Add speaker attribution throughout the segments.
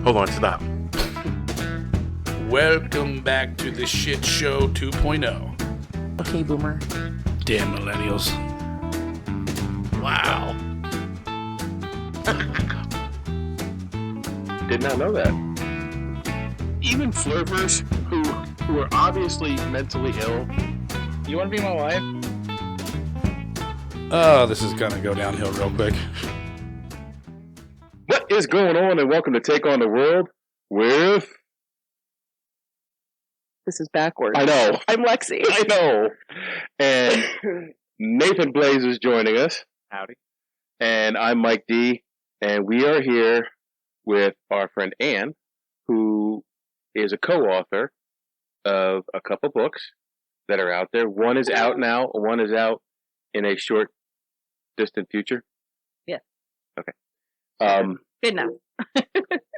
Speaker 1: Hold on, stop. Welcome back to the Shit Show 2.0.
Speaker 2: Okay, Boomer.
Speaker 1: Damn millennials. Wow.
Speaker 3: Did not know that. Even flirters who are obviously mentally ill. You want to be my wife?
Speaker 1: Oh, this is gonna go downhill real quick.
Speaker 3: What is going on, and welcome to Take on the World with...
Speaker 2: This is backwards.
Speaker 3: I know.
Speaker 2: I'm Lexi.
Speaker 3: I know. And Nathan Blaze is joining us.
Speaker 4: Howdy.
Speaker 3: And I'm Mike D. And we are here with our friend Ann, who is a co-author of a couple books that are out there. One is out now. One is out in a short, distant future.
Speaker 2: Yeah.
Speaker 3: Okay.
Speaker 2: Good enough.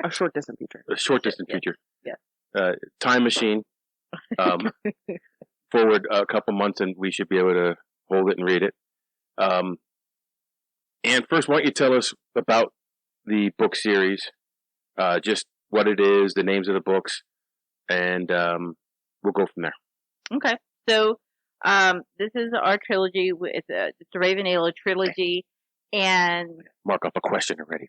Speaker 2: A short, distant future.
Speaker 3: A short, distant future.
Speaker 2: Yeah.
Speaker 3: Time machine. Forward a couple months, and we should be able to hold it and read it. And first, why don't you tell us about the book series, just what it is, the names of the books, and we'll go from there.
Speaker 2: Okay. So, this is our trilogy. It's a Raven Naelo trilogy, and
Speaker 3: Mark up a question already.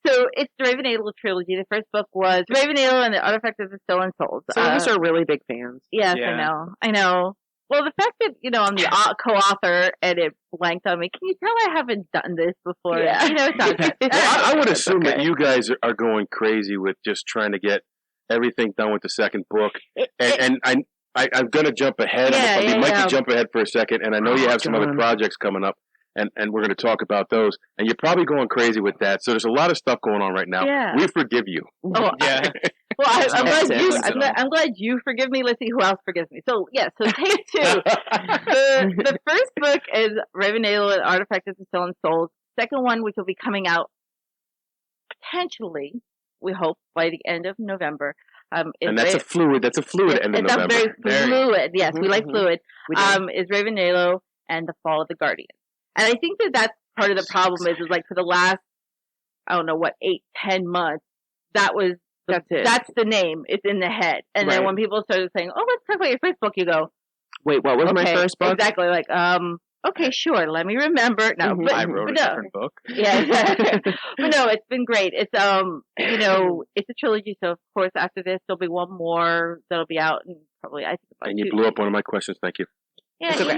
Speaker 2: So it's the Raven Naelo trilogy. The first book was Raven Naelo and the Artifact of the Stolen Souls.
Speaker 5: Some of us are really big fans.
Speaker 2: Yes,
Speaker 4: Yeah.
Speaker 2: I know. Well, the fact that, I'm the co-author and it blanked on me, can you tell I haven't done this before?
Speaker 5: Yeah.
Speaker 2: It's not.
Speaker 3: I would assume that
Speaker 2: okay.
Speaker 3: you guys are going crazy with just trying to get everything done with the second book. And I'm going to jump ahead.
Speaker 2: Yeah,
Speaker 3: I'd like
Speaker 2: yeah.
Speaker 3: to jump ahead for a second. And I know you have some other projects coming up. And we're going to talk about those. And you're probably going crazy with that. So there's a lot of stuff going on right now.
Speaker 2: Yeah.
Speaker 3: We forgive you.
Speaker 2: Oh,
Speaker 4: Yeah.
Speaker 2: Well, I'm glad
Speaker 4: Excellent.
Speaker 2: I'm glad you forgive me. Let's see who else forgives me. So, so take two. The first book is Raven Naelo and Artifact of the Stolen Souls. Second one, which will be coming out potentially, we hope, by the end of November.
Speaker 3: And that's a fluid end of
Speaker 2: It's
Speaker 3: November.
Speaker 2: a very fluid. Yes, we like
Speaker 5: Mhm.
Speaker 2: fluid.
Speaker 5: We do.
Speaker 2: Is Raven Naelo and the Fall of the Guardian. And I think that's part of the problem is like for the last, 8-10 months, that's it. That's the name. It's in the head. And then
Speaker 5: Right.
Speaker 2: when people started saying, "Oh, let's talk about your first book," you go,
Speaker 5: Wait, what was
Speaker 2: okay,
Speaker 5: my first book?
Speaker 2: Exactly. Like, okay, sure. Let me remember. No,
Speaker 5: Mhm.
Speaker 2: but,
Speaker 4: I wrote
Speaker 2: but
Speaker 4: a
Speaker 2: no.
Speaker 4: different book.
Speaker 2: Yeah. But no, it's been great. It's, it's a trilogy. So of course, after this, there'll be one more that'll be out and probably, I think about
Speaker 3: And you
Speaker 2: 2
Speaker 3: blew up one of my questions. Thank you.
Speaker 2: Yeah,
Speaker 5: It's okay.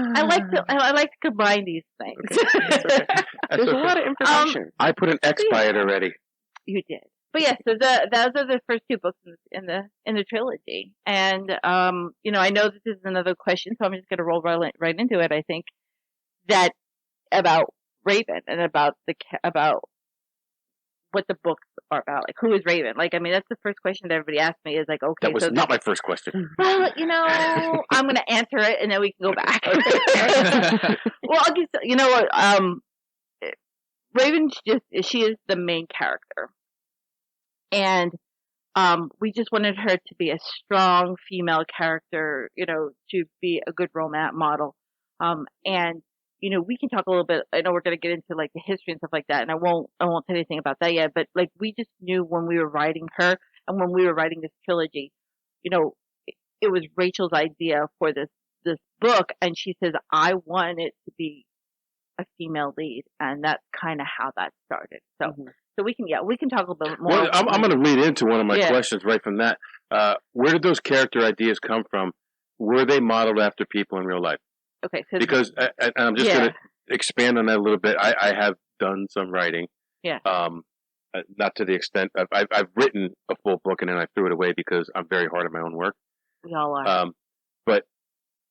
Speaker 2: I like to combine these things.
Speaker 3: That's
Speaker 5: There's a
Speaker 3: okay.
Speaker 5: lot of information.
Speaker 3: I put an X by it already.
Speaker 2: You did. But yes, so those are the first 2 books in the trilogy. And I know that this is another question, so I'm just going to roll right into it. I think that about Raven and about what the books are about. Like, who is Raven? Like, I mean, that's the first question that everybody asks me is like, okay,
Speaker 3: That was
Speaker 2: so
Speaker 3: not my first question.
Speaker 2: well, I'm going to answer it and then we can go back. Well, I'll just, what, Raven she is the main character. And we just wanted her to be a strong female character, to be a good romance model. And we can talk a little bit. I know we're going to get into like the history and stuff like that, and I won't say anything about that yet. But like we just knew when we were writing her and when we were writing this trilogy, it was Rachel's idea for this book, and she says I want it to be a female lead, and that's kind of how that started. So.
Speaker 5: Mhm.
Speaker 2: So we can talk a little bit more.
Speaker 3: Well, I'm going to lead into one of my
Speaker 2: Yeah.
Speaker 3: questions right from that. Where did those character ideas come from? Were they modeled after people in real life?
Speaker 2: Okay, so
Speaker 3: Because and I'm just going to expand on that a little bit. I have done some writing.
Speaker 2: Yeah.
Speaker 3: Not to the extent I've written a full book and then I threw it away because I'm very hard on my own work.
Speaker 2: we all are.
Speaker 3: But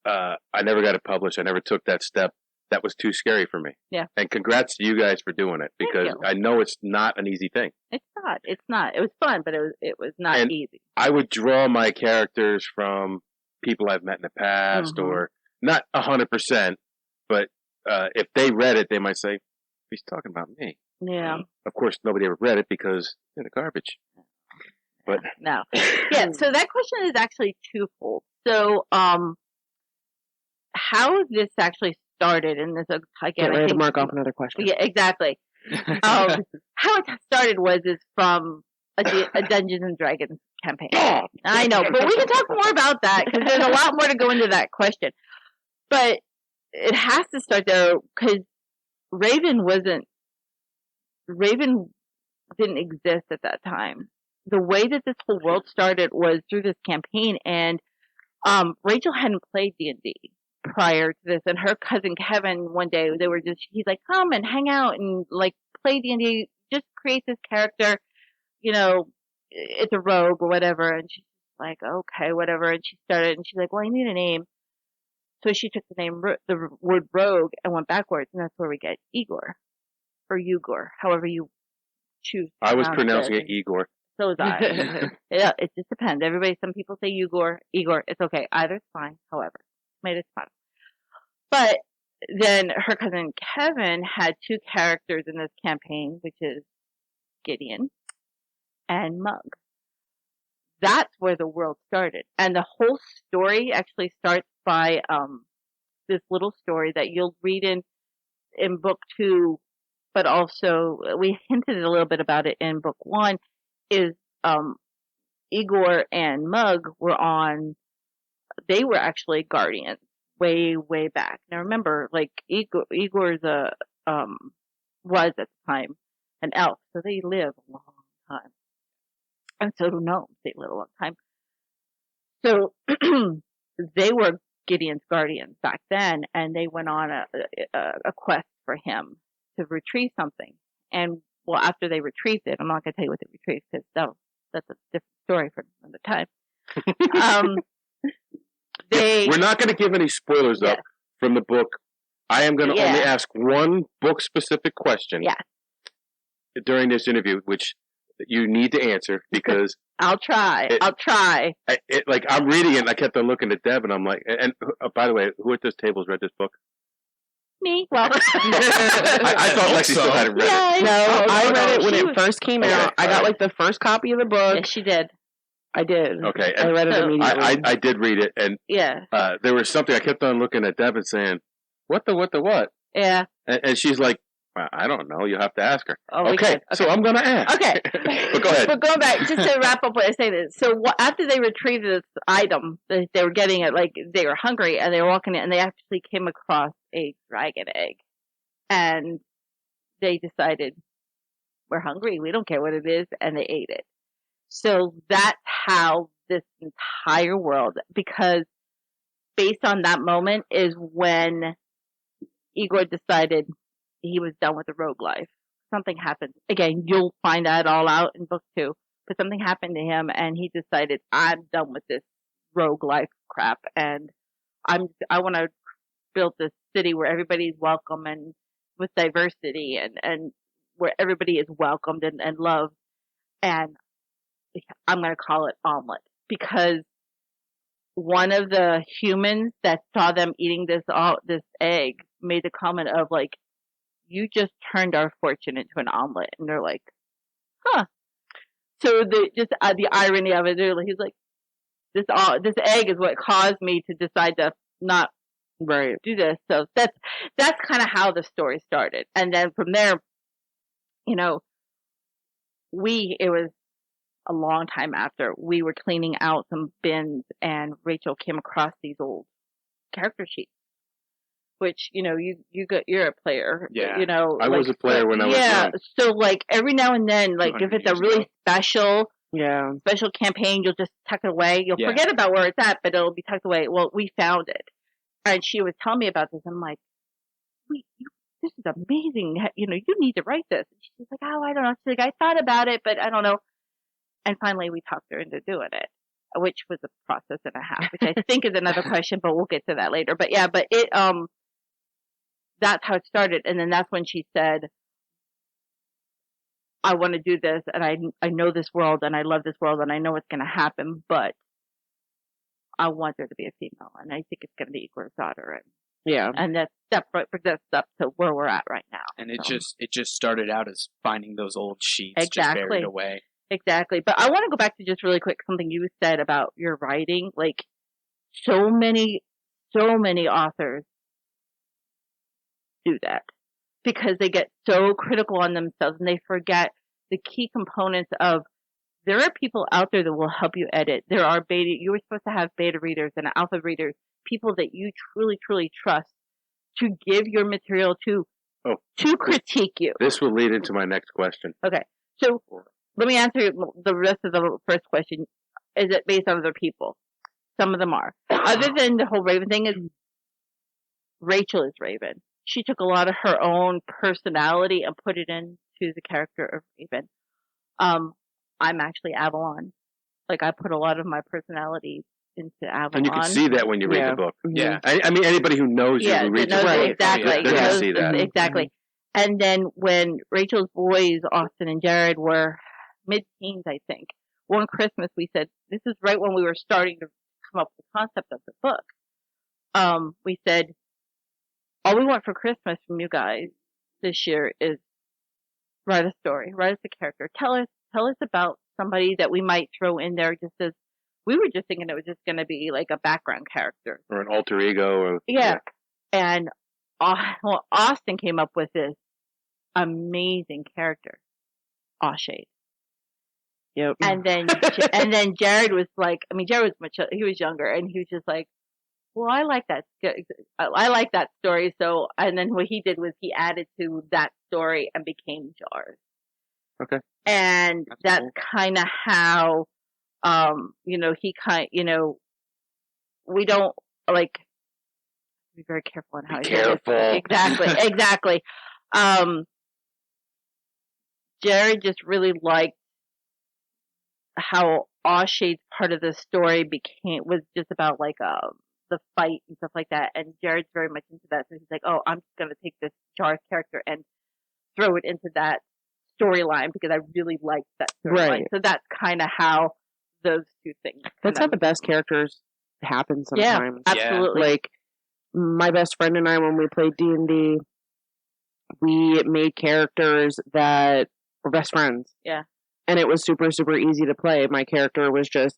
Speaker 3: I never got it published. I never took that step. That was too scary for me.
Speaker 2: Yeah.
Speaker 3: And congrats to you guys for doing it because
Speaker 2: you.
Speaker 3: I know it's not an easy thing.
Speaker 2: It's not. It was fun, but it was not
Speaker 3: And
Speaker 2: easy.
Speaker 3: I would draw my characters from people I've met in the past,
Speaker 2: Mhm.
Speaker 3: or not 100%, but if they read it, they might say, "He's talking about me."
Speaker 2: Yeah.
Speaker 3: Of course, nobody ever read it because they're the garbage. But
Speaker 2: No. Yeah. So that question is actually twofold. So, how this actually started, and this again,
Speaker 5: Get
Speaker 2: I
Speaker 5: ready to
Speaker 2: think
Speaker 5: mark off another question.
Speaker 2: Yeah, exactly. How it started is from a Dungeons and Dragons campaign. I know, but we can talk more about that because there's a lot more to go into that question. But it has to start there because Raven didn't exist at that time. The way that this whole world started was through this campaign, and Rachel hadn't played D&D prior to this, and her cousin Kevin one day he's like, come and hang out and like play D&D, just create this character, it's a rogue or whatever. And she's like, okay, whatever. And she started, and she's like, well, I need a name. So she took the word rogue and went backwards, and that's where we get Igor or Ugor, however you choose.
Speaker 3: I was pronouncing it Igor.
Speaker 2: So was I. Yeah, it just depends. Some people say Igor. It's okay. Either's fine. However, made it fun. But then her cousin Kevin had two characters in this campaign, which is Gideon and Mug. That's where the world started. And the whole story actually starts by this little story that you'll read in book 2, but also we hinted a little bit about it in book 1, is Igor and Mug they were actually guardians way, way back. Now remember, like Igor's was at the time an elf, so they live a long time. And so do gnomes, they live a long time. So they were Gideon's guardians back then, and they went on a quest for him to retrieve something. And well, after they retrieved it, I'm not going to tell you what they retrieved because that's a different story for another time.
Speaker 3: We're not going to give any spoilers up from the book. I am going to only ask one book-specific question during this interview, which you need to answer because
Speaker 2: I'll try.
Speaker 3: I'm reading it, and I kept on looking at Deb, and I'm like, and by the way, who at this table has read this book?
Speaker 2: Me? Well,
Speaker 3: I thought Lexi still hadn't read it.
Speaker 5: No, I read it when it first came out. I got like the first copy of the book.
Speaker 2: Yes, she did.
Speaker 5: I did.
Speaker 3: Okay.
Speaker 5: I read it immediately.
Speaker 3: I did read it, and there was something I kept on looking at Deb and saying, what?
Speaker 2: Yeah.
Speaker 3: And she's like, I don't know. You have to ask her.
Speaker 2: Oh,
Speaker 3: okay, so I'm going to ask.
Speaker 2: Okay.
Speaker 3: But go ahead.
Speaker 2: But going back, just to wrap up what I say this. So after they retrieved this item, they were getting it, like they were hungry, and they were walking in, and they actually came across a dragon egg. And they decided, we're hungry. We don't care what it is. And they ate it. So that's how this entire world, because based on that moment is when Igor decided he was done with the rogue life. Something happened. Again, you'll find that all out in book 2. But something happened to him, and he decided, I'm done with this rogue life crap, and I want to build this city where everybody's welcome and with diversity and where everybody is welcomed and loved. And I'm going to call it Omelet, because one of the humans that saw them eating this egg made the comment of like, you just turned our fortune into an omelet. And they're like, huh. So the irony of it, he's like, this egg is what caused me to decide to not do this. So that's kind of how the story started. And then from there, it was a long time after we were cleaning out some bins, and Rachel came across these old character sheets, which, you're a player.
Speaker 3: Yeah.
Speaker 2: I
Speaker 3: was a player when I was young.
Speaker 2: So like every now and then, like if it's a really special campaign, you'll just tuck it away. You'll forget about where it's at, but it'll be tucked away. Well, we found it. And she was telling me about this. I'm like, this is amazing. You need to write this. And she's like, oh, I don't know. She's like, I thought about it, but I don't know. And finally we talked her into doing it, which was a process and a half, which I think is another question, but we'll get to that later. But yeah, but it, that's how it started. And then that's when she said, I want to do this, and I know this world, and I love this world, and I know what's going to happen, but I want there to be a female, and I think it's going to be Igor's daughter. And that's brings us up to where we're at right now.
Speaker 4: And it just started out as finding those old sheets just buried away.
Speaker 2: Exactly. But I want to go back to just really quick something you said about your writing. Like, so many authors do that. because they get so critical on themselves and they forget the key components of there are people out there that will help you edit. There are you were supposed to have beta readers and alpha readers, people that you truly, truly trust to give your material to critique you.
Speaker 3: This will lead into my next question.
Speaker 2: Okay. So let me answer the rest of the first question. Is it based on other people? Some of them are. Other than the whole Raven thing, is Rachel is Raven. She took a lot of her own personality and put it into the character of Raven. I'm actually Avalon. Like, I put a lot of my personality into Avalon.
Speaker 3: And you can see that when you read the book.
Speaker 4: Yeah.
Speaker 3: I mean, anybody who knows you who reads the book,
Speaker 2: exactly.
Speaker 3: they're going to see that.
Speaker 2: Exactly. And then when Rachel's boys, Austin and Jared, were mid-teens, I think, one Christmas we said, this is right when we were starting to come up with the concept of the book. We said, all we want for Christmas from you guys this year is write a story, write us a character. Tell us about somebody that we might throw in there just as, we were just thinking it was just going to be like a background character.
Speaker 3: Or an alter ego.
Speaker 2: Yeah. And Austin came up with this amazing character, Awshade.
Speaker 5: Yep.
Speaker 2: And then Jared was like, I mean, Jared was he was younger, and he was just like, well, I like that story. So, and then what he did was he added to that story and became Jars.
Speaker 3: Okay.
Speaker 2: And that's kind of how, we don't like, be very careful on how
Speaker 3: be careful.
Speaker 2: Exactly. Jared just really liked how Awshade's part of the story was just about like the fight and stuff like that, and Jared's very much into that, so he's like, oh, I'm just gonna take this Jars character and throw it into that storyline because I really like that storyline.
Speaker 5: Right.
Speaker 2: So that's kind of how those two things.
Speaker 5: That's how the best characters happen sometimes.
Speaker 2: Yeah, absolutely.
Speaker 5: Like my best friend and I, when we played D&D, we made characters that were best friends.
Speaker 2: Yeah.
Speaker 5: And it was super, super easy to play. My character was just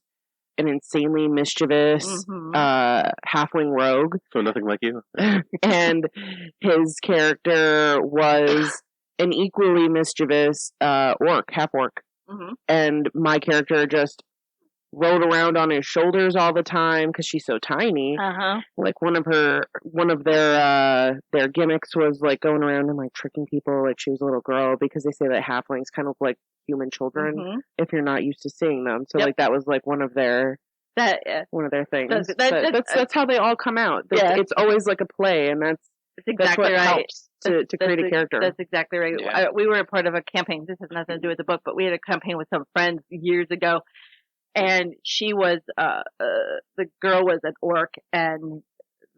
Speaker 5: an insanely mischievous halfling rogue.
Speaker 3: So nothing like you.
Speaker 5: And his character was an equally mischievous half-orc. Mm-hmm. And my character just rode around on his shoulders all the time because she's so tiny.
Speaker 2: Uh-huh.
Speaker 5: Like one of their gimmicks was like going around and like tricking people like she was a little girl, because they say that halflings kind of like human children if you're not used to seeing them. So like that was like one of their things. That's how they all come out. It's always like a play, and that's
Speaker 2: exactly
Speaker 5: what
Speaker 2: right.
Speaker 5: Helps to create a character.
Speaker 2: That's exactly right.
Speaker 4: Yeah.
Speaker 2: We were a part of a campaign. This has nothing to do with the book, but we had a campaign with some friends years ago, and she was the girl was an orc, and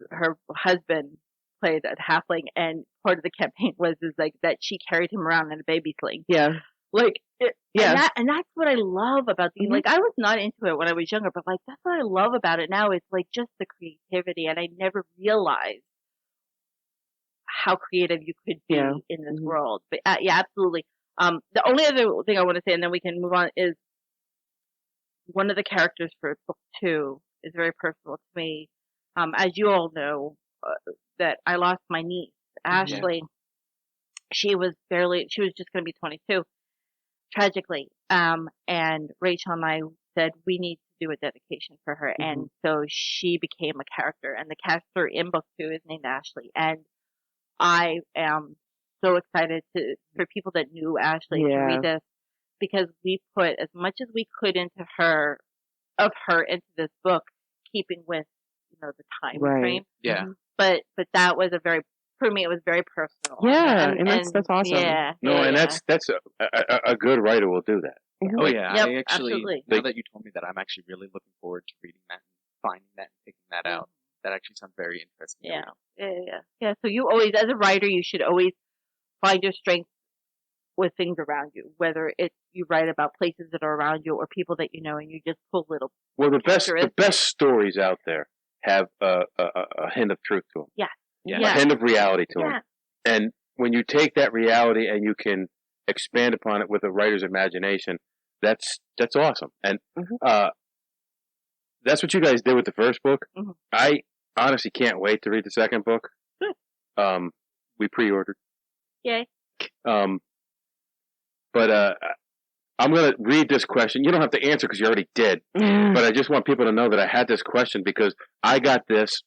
Speaker 2: her husband played a halfling, and part of the campaign was like that she carried him around in a baby sling.
Speaker 5: Yeah.
Speaker 2: Like, and that's what I love about these. Mm-hmm. Like, I was not into it when I was younger, but like, that's what I love about it now. It's like just the creativity, and I never realized how creative you could be in this world. But yeah, absolutely. The only other thing I want to say, and then we can move on, is one of the characters for book 2 is very personal to me. As you all know, that I lost my niece, Ashley. She was just going to be 22. Tragically, and Rachel and I said we need to do a dedication for her, and so she became a character, and the character in book 2 is named Ashley, and I am so excited for people that knew Ashley to read this, because we put as much as we could into her into this book, keeping with the time frame.
Speaker 4: Yeah,
Speaker 2: but that was for me, it was very personal.
Speaker 5: Yeah, and that's awesome.
Speaker 2: Yeah.
Speaker 3: And that's a good writer will do that.
Speaker 4: Oh yeah,
Speaker 2: yep,
Speaker 4: I actually,
Speaker 2: absolutely.
Speaker 4: now that you told me that, I'm actually really looking forward to reading that and finding that and picking that out. That actually sounds very interesting.
Speaker 2: Yeah. So you always, as a writer, you should always find your strength with things around you, whether it's you write about places that are around you or people that you know, and you just pull little.
Speaker 3: Well, the best stories out there have a hint of truth to them.
Speaker 2: Yeah.
Speaker 3: A hint of reality to them. And when you take that reality and you can expand upon it with a writer's imagination, that's awesome. And that's what you guys did with the first book. Mm-hmm. I honestly can't wait to read the second book. We pre-ordered.
Speaker 2: Yay.
Speaker 3: But I'm going to read this question. You don't have to answer because you already did. But I just want people to know that I had this question because I got this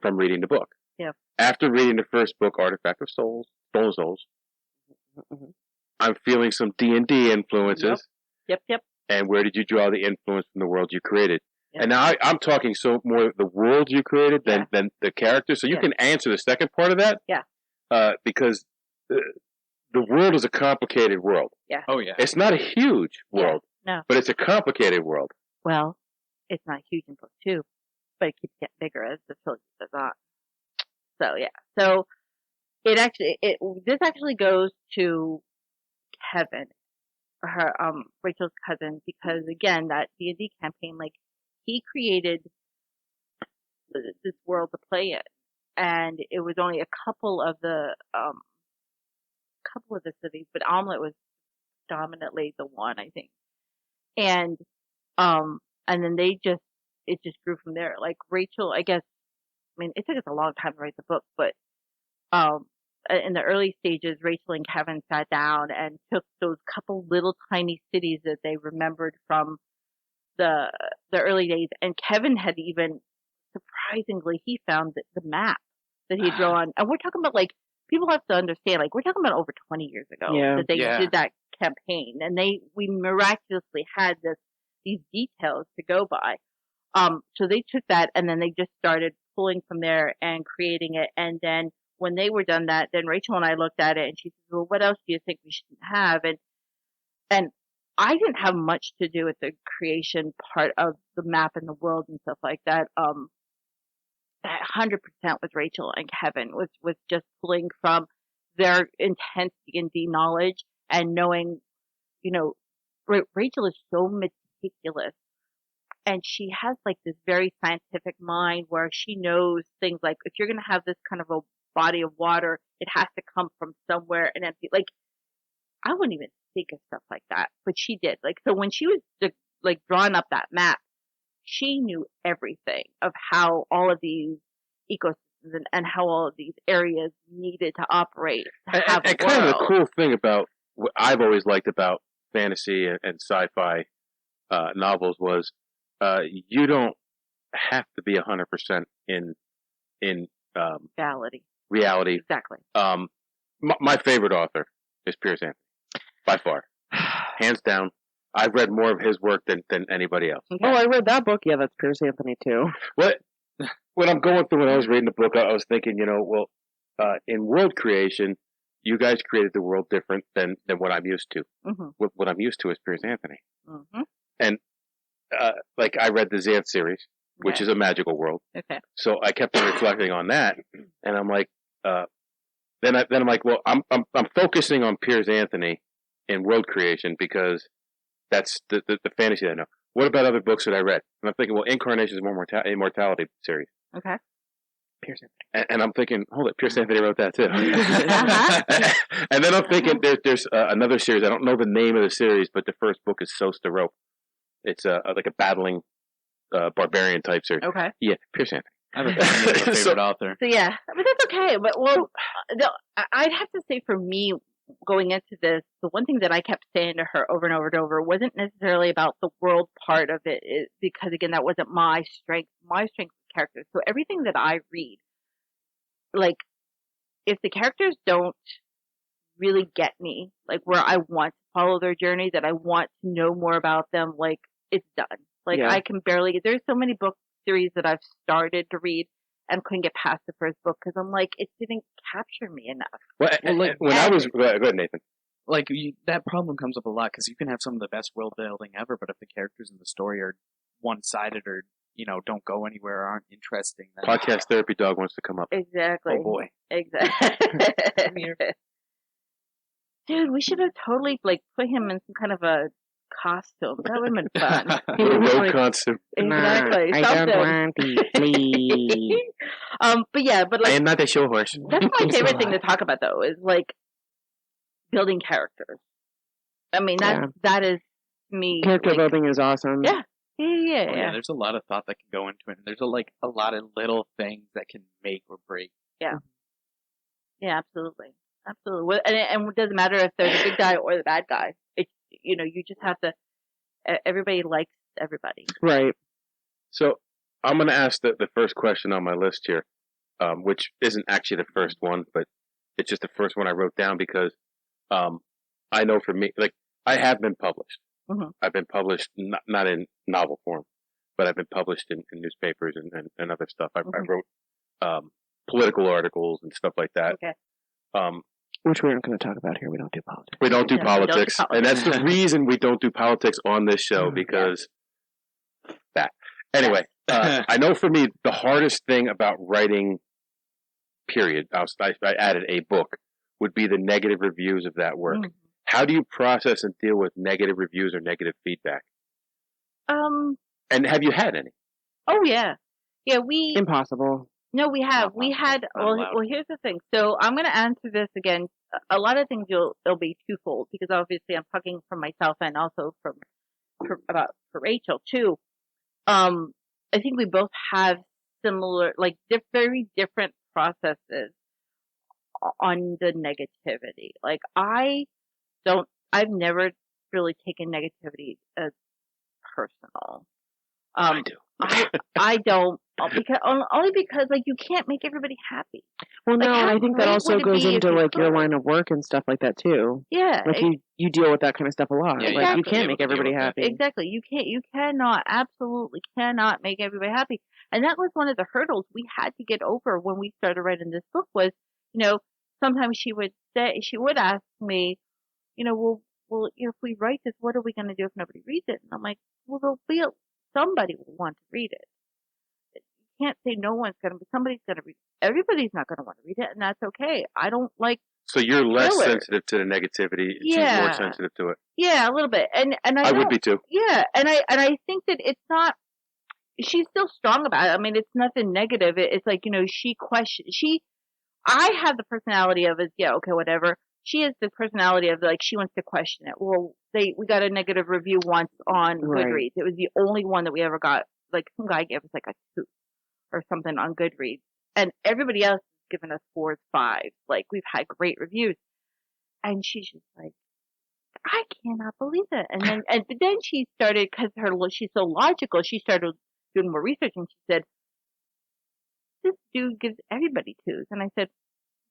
Speaker 3: from reading the book.
Speaker 2: Yeah.
Speaker 3: After reading the first book, Artifact of Souls, Stolen Souls, I'm feeling some D&D influences.
Speaker 2: Yep.
Speaker 3: And where did you draw the influence from the world you created?
Speaker 2: Yep.
Speaker 3: And now I'm talking so more the world you created than the characters. So you can answer the second part of that.
Speaker 2: Yeah.
Speaker 3: Because the world is a complicated world.
Speaker 2: Yeah.
Speaker 4: Oh yeah.
Speaker 3: It's not a huge world.
Speaker 2: No.
Speaker 3: But it's a complicated world.
Speaker 2: Well, it's not huge in book 2, but it keeps getting bigger as the trilogy goes on. So yeah. So this actually goes to Kevin, her Rachel's cousin, because again that D&D campaign, like he created this world to play in, and it was only a couple of the cities, but Omelette was dominantly the one, I think. And then it just grew from there. Like Rachel, I guess, I mean, it took us a long time to write the book, but in the early stages, Rachel and Kevin sat down and took those couple little tiny cities that they remembered from the early days. And Kevin had even, surprisingly, he found the map that he'd drawn. And we're talking about, like, people have to understand, like, we're talking about over 20 years ago that they did that campaign. And we miraculously had these details to go by. So they took that and then they just started pulling from there and creating it. And then when they were done that, then Rachel and I looked at it and she said, well, what else do you think we should have? And I didn't have much to do with the creation part of the map and the world and stuff like that. 100% was Rachel and Kevin was just pulling from their intense D&D knowledge and knowing, you know, Rachel is so meticulous. And she has like this very scientific mind where she knows things like if you're going to have this kind of a body of water, it has to come from somewhere and empty. Like, I wouldn't even think of stuff like that, but she did. Like, so when she was like drawing up that map, she knew everything of how all of these ecosystems and how all of these areas needed to operate to have a
Speaker 3: and kind of the
Speaker 2: world.
Speaker 3: cool thing about what I've always liked about fantasy and sci-fi novels was you don't have to be 100% in reality.
Speaker 2: Exactly.
Speaker 3: My favorite author is Piers Anthony, by far, hands down. I've read more of his work than anybody else.
Speaker 2: Okay.
Speaker 5: Oh, I read that book. Yeah, that's Piers Anthony too.
Speaker 3: When I'm going through, when I was reading the book, I was thinking, in world creation, you guys created the world different than what I'm used to.
Speaker 2: Mm-hmm.
Speaker 3: What I'm used to is Piers Anthony.
Speaker 2: Mm-hmm.
Speaker 3: And like I read the Xanth series, which is a magical world.
Speaker 2: Okay.
Speaker 3: So I kept on reflecting on that, and I'm like, then I'm like, well, I'm focusing on Piers Anthony in world creation because that's the fantasy that I know. What about other books that I read? And I'm thinking, well, Incarnation is more immortality series.
Speaker 2: Okay.
Speaker 4: Piers Anthony.
Speaker 3: And I'm thinking, hold it, Piers Anthony wrote that too.
Speaker 2: Uh-huh.
Speaker 3: And then I'm thinking, there's another series. I don't know the name of the series, but the first book is Sos the Rope. It's like a battling barbarian type series.
Speaker 2: Okay.
Speaker 3: Yeah, Piers Anthony.
Speaker 4: I have a favorite author.
Speaker 2: So yeah, but that's okay. But I'd have to say for me, going into this, the one thing that I kept saying to her over and over and over wasn't necessarily about the world part of it, because again, that wasn't my strength. My strength was characters. So everything that I read, like, if the characters don't really get me, like where I want to follow their journey, that I want to know more about them, like, it's done. Like, I can barely, there's so many book series that I've started to read and couldn't get past the first book because I'm like, it didn't capture me enough.
Speaker 3: Well, I was, go ahead, Nathan.
Speaker 4: Like, that problem comes up a lot because you can have some of the best world building ever, but if the characters in the story are one-sided or, don't go anywhere, aren't interesting. Then...
Speaker 3: Podcast Therapy Dog wants to come up.
Speaker 2: Exactly.
Speaker 4: Oh, boy.
Speaker 2: Exactly. Dude, we should have totally, like, put him in some kind of a costume. That would have been fun.
Speaker 3: Road costume.
Speaker 2: Exactly.
Speaker 5: I don't want these, please.
Speaker 2: But yeah, but like,
Speaker 3: I am not a show horse.
Speaker 2: that's my favorite thing to talk about, though, is like building characters. I mean, that is me.
Speaker 5: Character
Speaker 2: like,
Speaker 5: building is awesome.
Speaker 2: Yeah.
Speaker 4: Oh, yeah, there's a lot of thought that can go into it. And there's a lot of little things that can make or break.
Speaker 2: Yeah. Yeah, absolutely. Absolutely. And it doesn't matter if they're the good guy or the bad guy. It's, you just have to, everybody likes everybody.
Speaker 5: Right.
Speaker 3: So I'm going to ask the first question on my list here, which isn't actually the first one, but it's just the first one I wrote down because I know for me, like, I have been published.
Speaker 2: Mm-hmm.
Speaker 3: I've been published, not in novel form, but I've been published in newspapers and other stuff. I wrote political articles and stuff like that.
Speaker 2: Okay.
Speaker 5: Which we aren't going to talk about here. We don't do politics.
Speaker 3: We don't do
Speaker 2: Yeah,
Speaker 3: politics.
Speaker 2: we don't do
Speaker 3: And that's the reason we don't do politics on this show, because that. Anyway, I know for me, the hardest thing about writing, period, I added a book, would be the negative reviews of that work.
Speaker 2: Mm-hmm.
Speaker 3: How do you process and deal with negative reviews or negative feedback? And have you had any?
Speaker 2: Oh, yeah. Yeah,
Speaker 5: Impossible.
Speaker 2: No, we have. We had. Well, here's the thing. So I'm going to answer this again. A lot of things it'll be twofold, because obviously I'm talking from myself and also for Rachel too. I think we both have similar, like, very different processes on the negativity. Like, I've never really taken negativity as personal.
Speaker 3: I do.
Speaker 2: I don't, only because, like, you can't make everybody happy.
Speaker 5: Well,
Speaker 2: Like,
Speaker 5: no,
Speaker 2: how
Speaker 5: and I think that
Speaker 2: great
Speaker 5: also
Speaker 2: would it
Speaker 5: goes
Speaker 2: be if
Speaker 5: into
Speaker 2: you
Speaker 5: like your
Speaker 2: could?
Speaker 5: line of work and stuff like that too.
Speaker 2: Yeah,
Speaker 5: Like you deal with that kind of stuff a lot.
Speaker 4: Yeah,
Speaker 5: like
Speaker 2: exactly.
Speaker 5: you can't make everybody happy.
Speaker 2: Exactly. You cannot, absolutely cannot make everybody happy. And that was one of the hurdles we had to get over when we started writing this book was, sometimes she would ask me, well, if we write this, what are we going to do if nobody reads it? And I'm like, well, somebody will want to read it. You can't say no one's going to, but somebody's going to read it. Everybody's not going to want to read it, and that's okay. I don't like.
Speaker 3: So you're less
Speaker 2: thriller.
Speaker 3: sensitive to the negativity.
Speaker 2: Yeah.
Speaker 3: She's more sensitive to it.
Speaker 2: Yeah, a little bit. And
Speaker 3: I would be too.
Speaker 2: Yeah, and I think that it's not. She's still strong about it. I mean, it's nothing negative. It's like, I have the personality of okay, whatever. She has the personality of, like, she wants to question it. Well, we got a negative review once on Goodreads. It was the only one that we ever got. Like, some guy gave us like a 2 or something on Goodreads, and everybody else has given us 4s, 5s. Like, we've had great reviews, and she's just like, I cannot believe it. And then she started, because she's so logical. She started doing more research, and she said, this dude gives everybody 2s. And I said,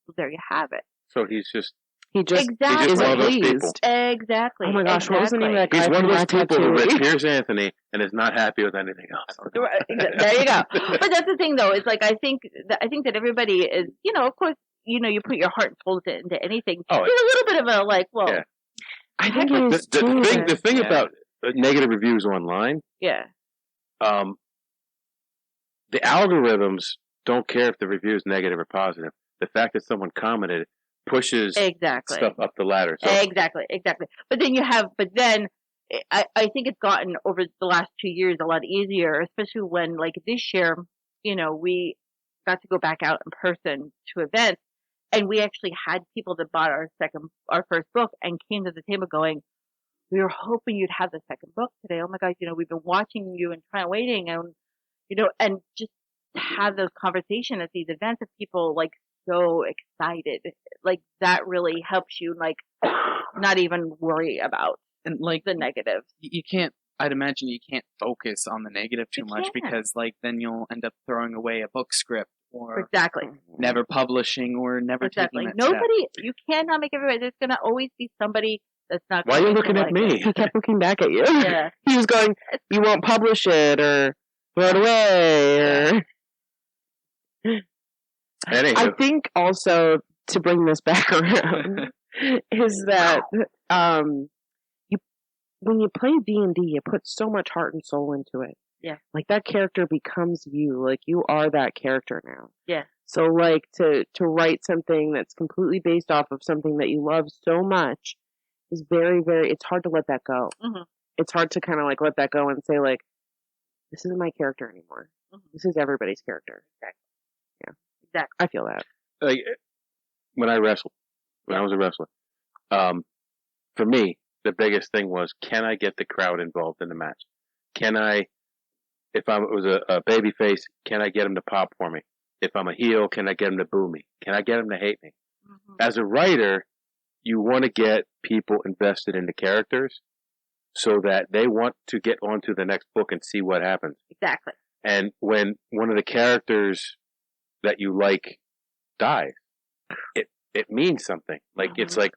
Speaker 2: well, there you have it.
Speaker 3: So he's just
Speaker 2: Exactly.
Speaker 3: He's just one of those people.
Speaker 5: Pleased.
Speaker 2: Exactly.
Speaker 5: Oh my gosh, what was the name of that guy?
Speaker 3: He's one of those people who read
Speaker 5: Tattooing?
Speaker 3: Piers Anthony and is not happy with anything else.
Speaker 2: There you go. But that's the thing, though. It's like, I think that everybody is, of course, you put your heart and soul into anything.
Speaker 3: Oh,
Speaker 2: There's a little bit of a, like, well,
Speaker 3: yeah.
Speaker 5: I think
Speaker 2: heck
Speaker 5: it
Speaker 2: with
Speaker 5: was
Speaker 3: The thing about negative reviews online,
Speaker 2: yeah.
Speaker 3: the algorithms don't care if the review is negative or positive. The fact that someone commented pushes
Speaker 2: Exactly.
Speaker 3: stuff up the ladder. So
Speaker 2: Exactly. But then I think it's gotten over the last 2 years a lot easier, especially when, like, this year, we got to go back out in person to events, and we actually had people that bought our first book and came to the table going, we were hoping you'd have the second book today. Oh my God, we've been watching you and waiting, and and just have those conversations at these events of people, like, so excited. Like, that really helps you, like, not even worry about
Speaker 4: And, like,
Speaker 2: the negative.
Speaker 4: you can't, I'd imagine you can't focus on the negative too much,
Speaker 2: can't.
Speaker 4: because, like, then you'll end up throwing away a book script or
Speaker 2: Exactly.
Speaker 4: never publishing or never taking that
Speaker 2: Nobody, you cannot make everybody. There's going to always be somebody that's not.
Speaker 3: why are you
Speaker 2: going to
Speaker 3: looking at
Speaker 2: like
Speaker 3: me?
Speaker 5: He kept looking back at you.
Speaker 2: it. Yeah.
Speaker 5: He was going, you won't publish it or throw it away or...
Speaker 3: Anywho.
Speaker 5: I think also, to bring this back around, is that when you play D&D, you put so much heart and soul into it.
Speaker 2: Yeah.
Speaker 5: Like, that character becomes you. Like, you are that character now.
Speaker 2: Yeah.
Speaker 5: So, like, to write something that's completely based off of something that you love so much is very, very, it's hard to let that go.
Speaker 2: Mm-hmm.
Speaker 5: It's hard to kind of, like, let that go and say, like, this isn't my character anymore.
Speaker 2: Mm-hmm.
Speaker 5: This is everybody's character. Yeah.
Speaker 2: Exactly.
Speaker 5: I feel that.
Speaker 3: Like, when I was a wrestler, for me, the biggest thing was, can I get the crowd involved in the match? Can I, if I was a baby face, can I get them to pop for me? If I'm a heel, can I get them to boo me? Can I get them to hate me? as a writer, you want to get people invested in the characters so that they want to get on to the next book and see what happens.
Speaker 2: Exactly.
Speaker 3: And when one of the characters that you like dies, it means something. Like it's like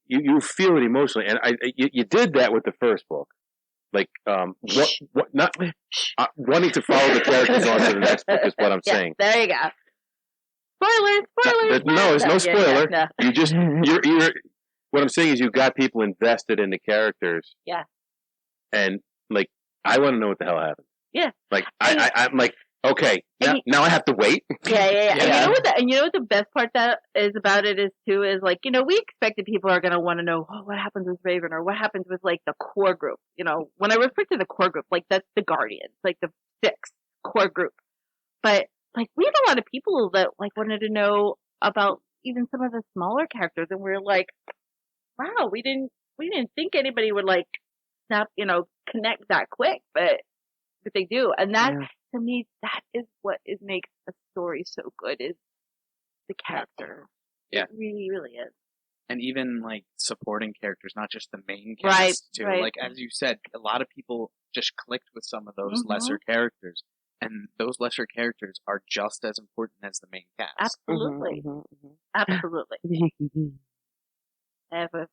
Speaker 3: you feel it emotionally, and you did that with the first book. Like not wanting to follow the characters on to the next book is what I'm saying.
Speaker 2: There you go. Spoilers.
Speaker 3: No, there's no spoiler.
Speaker 2: No.
Speaker 3: You just you're. What I'm saying is you got people invested in the characters.
Speaker 2: Yeah.
Speaker 3: And like I want to know what the hell happened.
Speaker 2: Yeah.
Speaker 3: Like I'm like, okay, now I have to wait.
Speaker 2: Yeah. And you know what the best part that is about it is too is like, we expected people are gonna want to know, what happens with Raven or what happens with like the core group. When I refer to the core group, like that's the Guardians, like the 6 core group. But like we had a lot of people that like wanted to know about even some of the smaller characters, and we're like, wow, we didn't think anybody would like snap, connect that quick, but they do. And that to me, that is what makes a story so good is the character.
Speaker 4: Yeah.
Speaker 2: It really, really is.
Speaker 4: And even like supporting characters, not just the main cast too.
Speaker 2: Right.
Speaker 4: Like as you said, a lot of people just clicked with some of those lesser characters. And those lesser characters are just as important as the main cast.
Speaker 2: Absolutely. Absolutely. I have a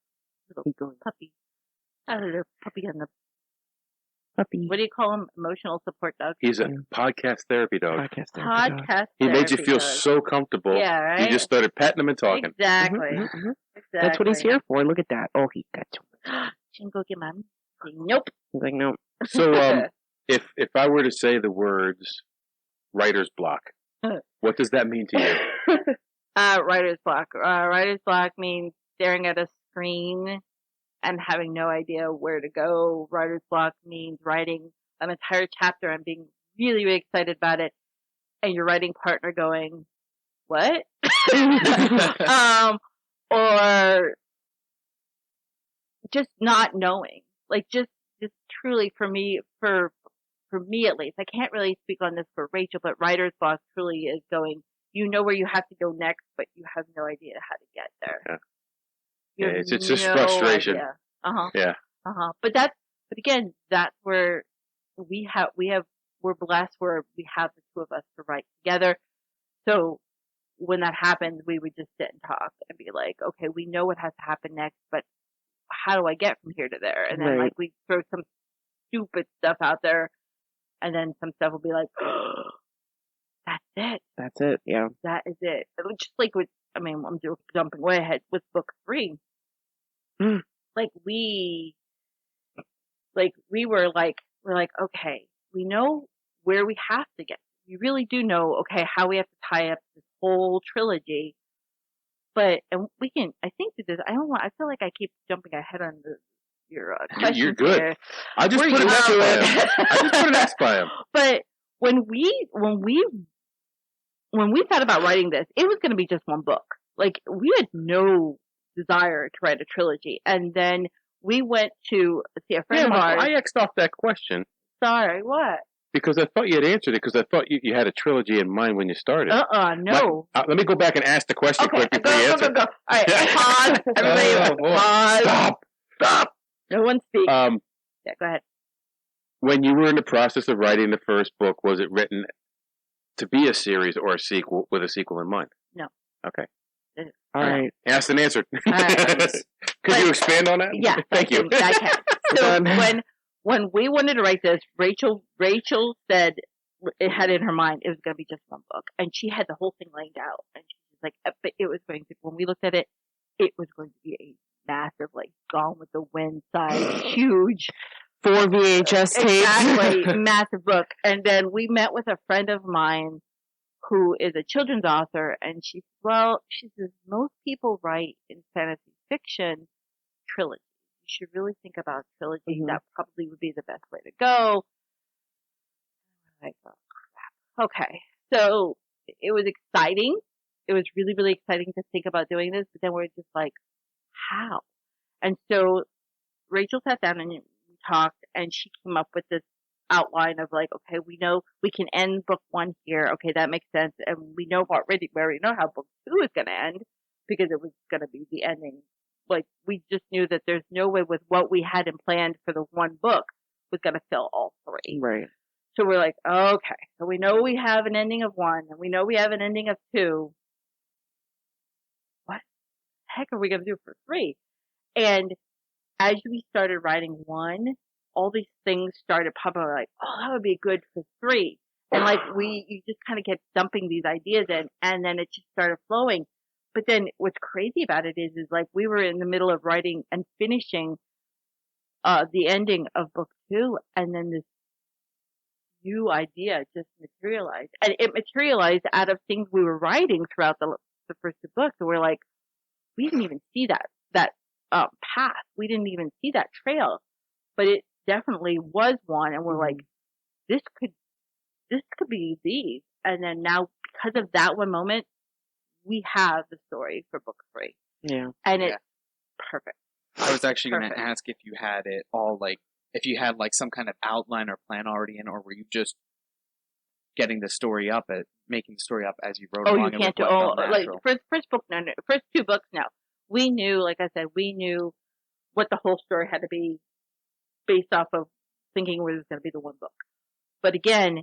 Speaker 2: little puppy. I have a little puppy on the
Speaker 5: Puppy.
Speaker 2: What do you call him? Emotional support dog.
Speaker 3: He's a podcast therapy dog.
Speaker 2: Podcast.
Speaker 3: He made you
Speaker 2: therapy
Speaker 3: feel
Speaker 2: dog.
Speaker 3: so comfortable.
Speaker 2: Yeah, right.
Speaker 3: You just started petting him and talking.
Speaker 2: Exactly.
Speaker 5: Exactly.
Speaker 2: That's
Speaker 5: what he's here for. Look at that. Oh, he got too much.
Speaker 2: She can go get mommy. Nope.
Speaker 5: He's like, no.
Speaker 3: So, if I were to say the words writer's block, what does that mean to you?
Speaker 2: Writer's block. Writer's block means staring at a screen and having no idea where to go. Writer's block means writing an entire chapter and being really, really excited about it, and your writing partner going, "What?" Or just not knowing. Like just truly for me at least, I can't really speak on this for Rachel, but writer's block truly is going, where you have to go next, but you have no idea how to get there.
Speaker 3: Yeah, it's just frustration.
Speaker 2: Yeah. But again, that's where we're blessed where we have the two of us to write together. So when that happens, we would just sit and talk and be like, okay, we know what has to happen next, but how do I get from here to there? And then like we throw some stupid stuff out there, and then some stuff will be like, oh, that's it.
Speaker 5: That's it. Yeah.
Speaker 2: That is it. Just like I'm jumping way ahead with book 3. Like we're like, okay, we know where we have to get. We really do know, okay, how we have to tie up this whole trilogy. But, and we can, I think that I feel like I keep jumping ahead on your questions.
Speaker 3: You're good.
Speaker 2: Here.
Speaker 3: I just put an X by him. I just put an X by him.
Speaker 2: But when we thought about writing this, it was going to be just one book. Like, we had no desire to write a trilogy. And then we went to see a friend of ours.
Speaker 3: I X'd off that question.
Speaker 2: Sorry, what?
Speaker 3: Because I thought you had answered it, because I thought you had a trilogy in mind when you started.
Speaker 2: No.
Speaker 3: Let me go back and ask the question quick before you answer.
Speaker 2: Go. All right, pause. Everybody, pause.
Speaker 3: Stop.
Speaker 2: No one speaks. Yeah, go ahead.
Speaker 3: When you were in the process of writing the first book, was it written to be a series or a sequel with a sequel in mind?
Speaker 2: No.
Speaker 3: Okay.
Speaker 5: All right.
Speaker 3: Asked and answered.
Speaker 2: Right.
Speaker 3: Could you expand on that?
Speaker 2: Yeah.
Speaker 3: Thank you.
Speaker 2: I can. So when we wanted to write this, Rachel said it had in her mind it was going to be just one book, and she had the whole thing laid out, and she was like, but it was going to. When we looked at it, it was going to be a massive, like Gone with the Wind size, huge
Speaker 5: 4 VHS tapes.
Speaker 2: Exactly, massive book. And then we met with a friend of mine who is a children's author, and she says most people write in fantasy fiction trilogies. You should really think about trilogy. Mm-hmm. That probably would be the best way to go. Like, oh crap. Okay, so it was exciting. It was really, really exciting to think about doing this, but then we're just like, how? And so Rachel sat down and we talked, and she came up with this outline of like, okay, we know we can end book 1 here. Okay, that makes sense. And we already know how book 2 is going to end because it was going to be the ending. Like, we just knew that there's no way with what we had in planned for the one book was going to fill all 3.
Speaker 5: Right.
Speaker 2: So we're like, okay, so we know we have an ending of 1 and we know we have an ending of 2. What the heck are we going to do for 3? And as we started writing 1, all these things started popping up like, oh, that would be good for 3. And like you just kind of kept dumping these ideas in, and then it just started flowing. But then what's crazy about it is like we were in the middle of writing and finishing the ending of book 2, and then this new idea just materialized. And it materialized out of things we were writing throughout the first 2 books. And we're like, we didn't even see that path. We didn't even see that trail. But it definitely was one, and we're like, this could be these. And then now, because of that one moment, we have the story for book 3.
Speaker 5: Yeah.
Speaker 2: And it's perfect.
Speaker 4: I was actually going to
Speaker 2: Perfect.
Speaker 4: ask if you had it all, like, if you had, like, some kind of outline or plan already in, or were you just making the story up as you wrote along?
Speaker 2: You can't do, like, first book, no, first 2 books, no. We knew, like I said, what the whole story had to be based off of thinking it was going to be the one book. But again,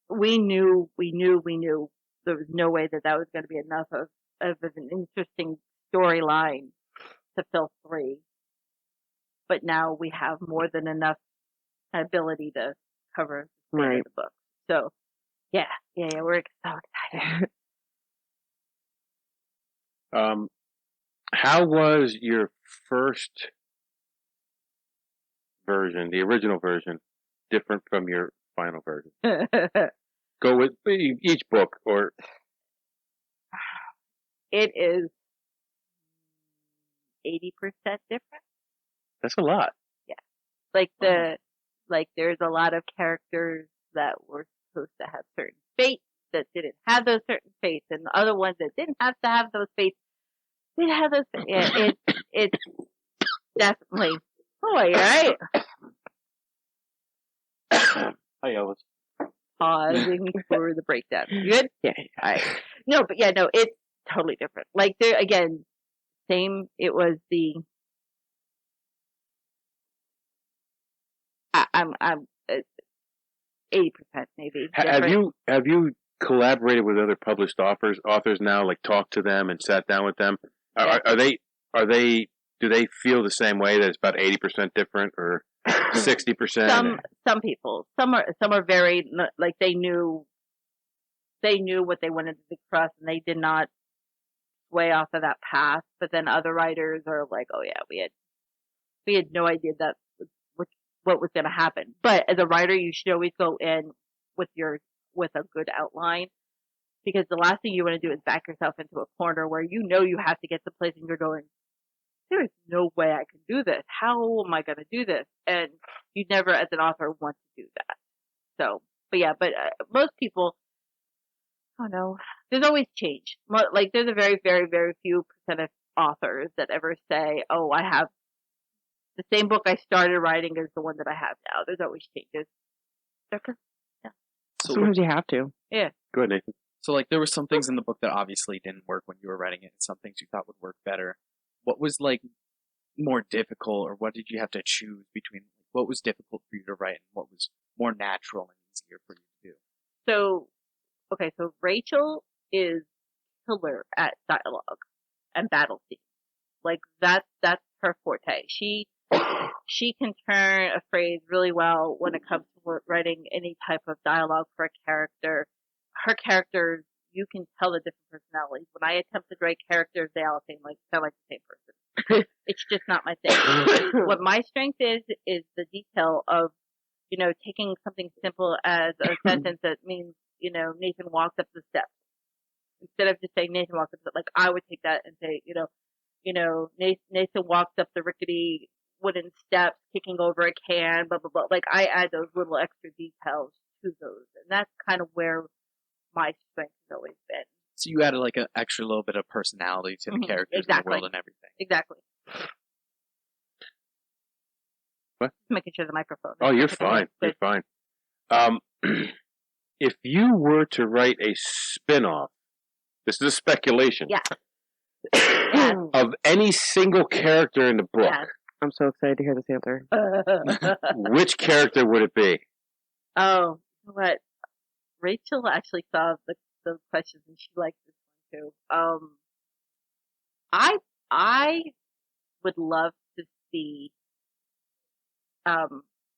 Speaker 2: we knew there was no way that was going to be enough of an interesting storyline to fill 3. But now we have more than enough ability to cover the book. So, yeah, we're so excited.
Speaker 3: How was your first version, the original version, different from your final version? Go with each book, or
Speaker 2: it is 80% different.
Speaker 3: That's a lot.
Speaker 2: Yeah, like there's a lot of characters that were supposed to have certain fates that didn't have those certain fates, and the other ones that didn't have to have those fates did have those. Yeah, it's definitely. Oh, you're right.
Speaker 3: Hi, Elvis.
Speaker 2: Pausing for the breakdown. You good?
Speaker 5: Yeah.
Speaker 2: All right. No, but yeah, no, it's totally different. Like there again, same. It was the. I'm 80% maybe.
Speaker 3: Have you collaborated with other published authors now? Like talked to them and sat down with them.
Speaker 2: Yeah.
Speaker 3: Do they feel the same way that it's about 80% different or 60%?
Speaker 2: Some people. Some are very like they knew what they wanted to express and they did not sway off of that path. But then other writers are like, oh yeah, we had no idea that what was going to happen. But as a writer, you should always go in with a good outline, because the last thing you want to do is back yourself into a corner where you have to get to place and you're going, there is no way I can do this. How am I going to do this? And you never, as an author, want to do that. So, but most people, I don't know, there's always change. Like, there's a very, very, very few percent of authors that ever say, oh, I have the same book I started writing as the one that I have now. There's always changes. Yeah.
Speaker 5: Sometimes you have to.
Speaker 2: Yeah.
Speaker 3: Go ahead, Nathan.
Speaker 4: So, like, there were some things in the book that obviously didn't work when you were writing it, and some things you thought would work better. What was, like, more difficult, or what did you have to choose between? What was difficult for you to write, and what was more natural and easier for you to do?
Speaker 2: So Rachel is killer at dialogue and battle scenes. Like, that's her forte. She can turn a phrase really well when it comes to writing any type of dialogue for a character. Her characters, you can tell the different personalities. When I attempt to write characters, they all sound like the same person. It's just not my thing. What my strength is the detail of, taking something simple as a sentence that means, Nathan walked up the steps. Instead of just saying Nathan walked up the steps, like I would take that and say, Nathan walked up the rickety wooden steps, kicking over a can, blah, blah, blah. Like, I add those little extra details to those. And that's kind of where my strength has always been.
Speaker 4: So you added, like, an extra little bit of personality to the characters and the world and everything.
Speaker 2: Exactly.
Speaker 3: What?
Speaker 2: Making sure the microphone.
Speaker 3: Oh, you're fine. You're fine. If you were to write a spin-off, this is a speculation.
Speaker 2: Yeah.
Speaker 3: Of any single character in the book,
Speaker 2: Yes.
Speaker 5: I'm so excited to hear this answer.
Speaker 3: which character would it be?
Speaker 2: Oh, what? Rachel actually saw the questions and she liked this one too. I would love to see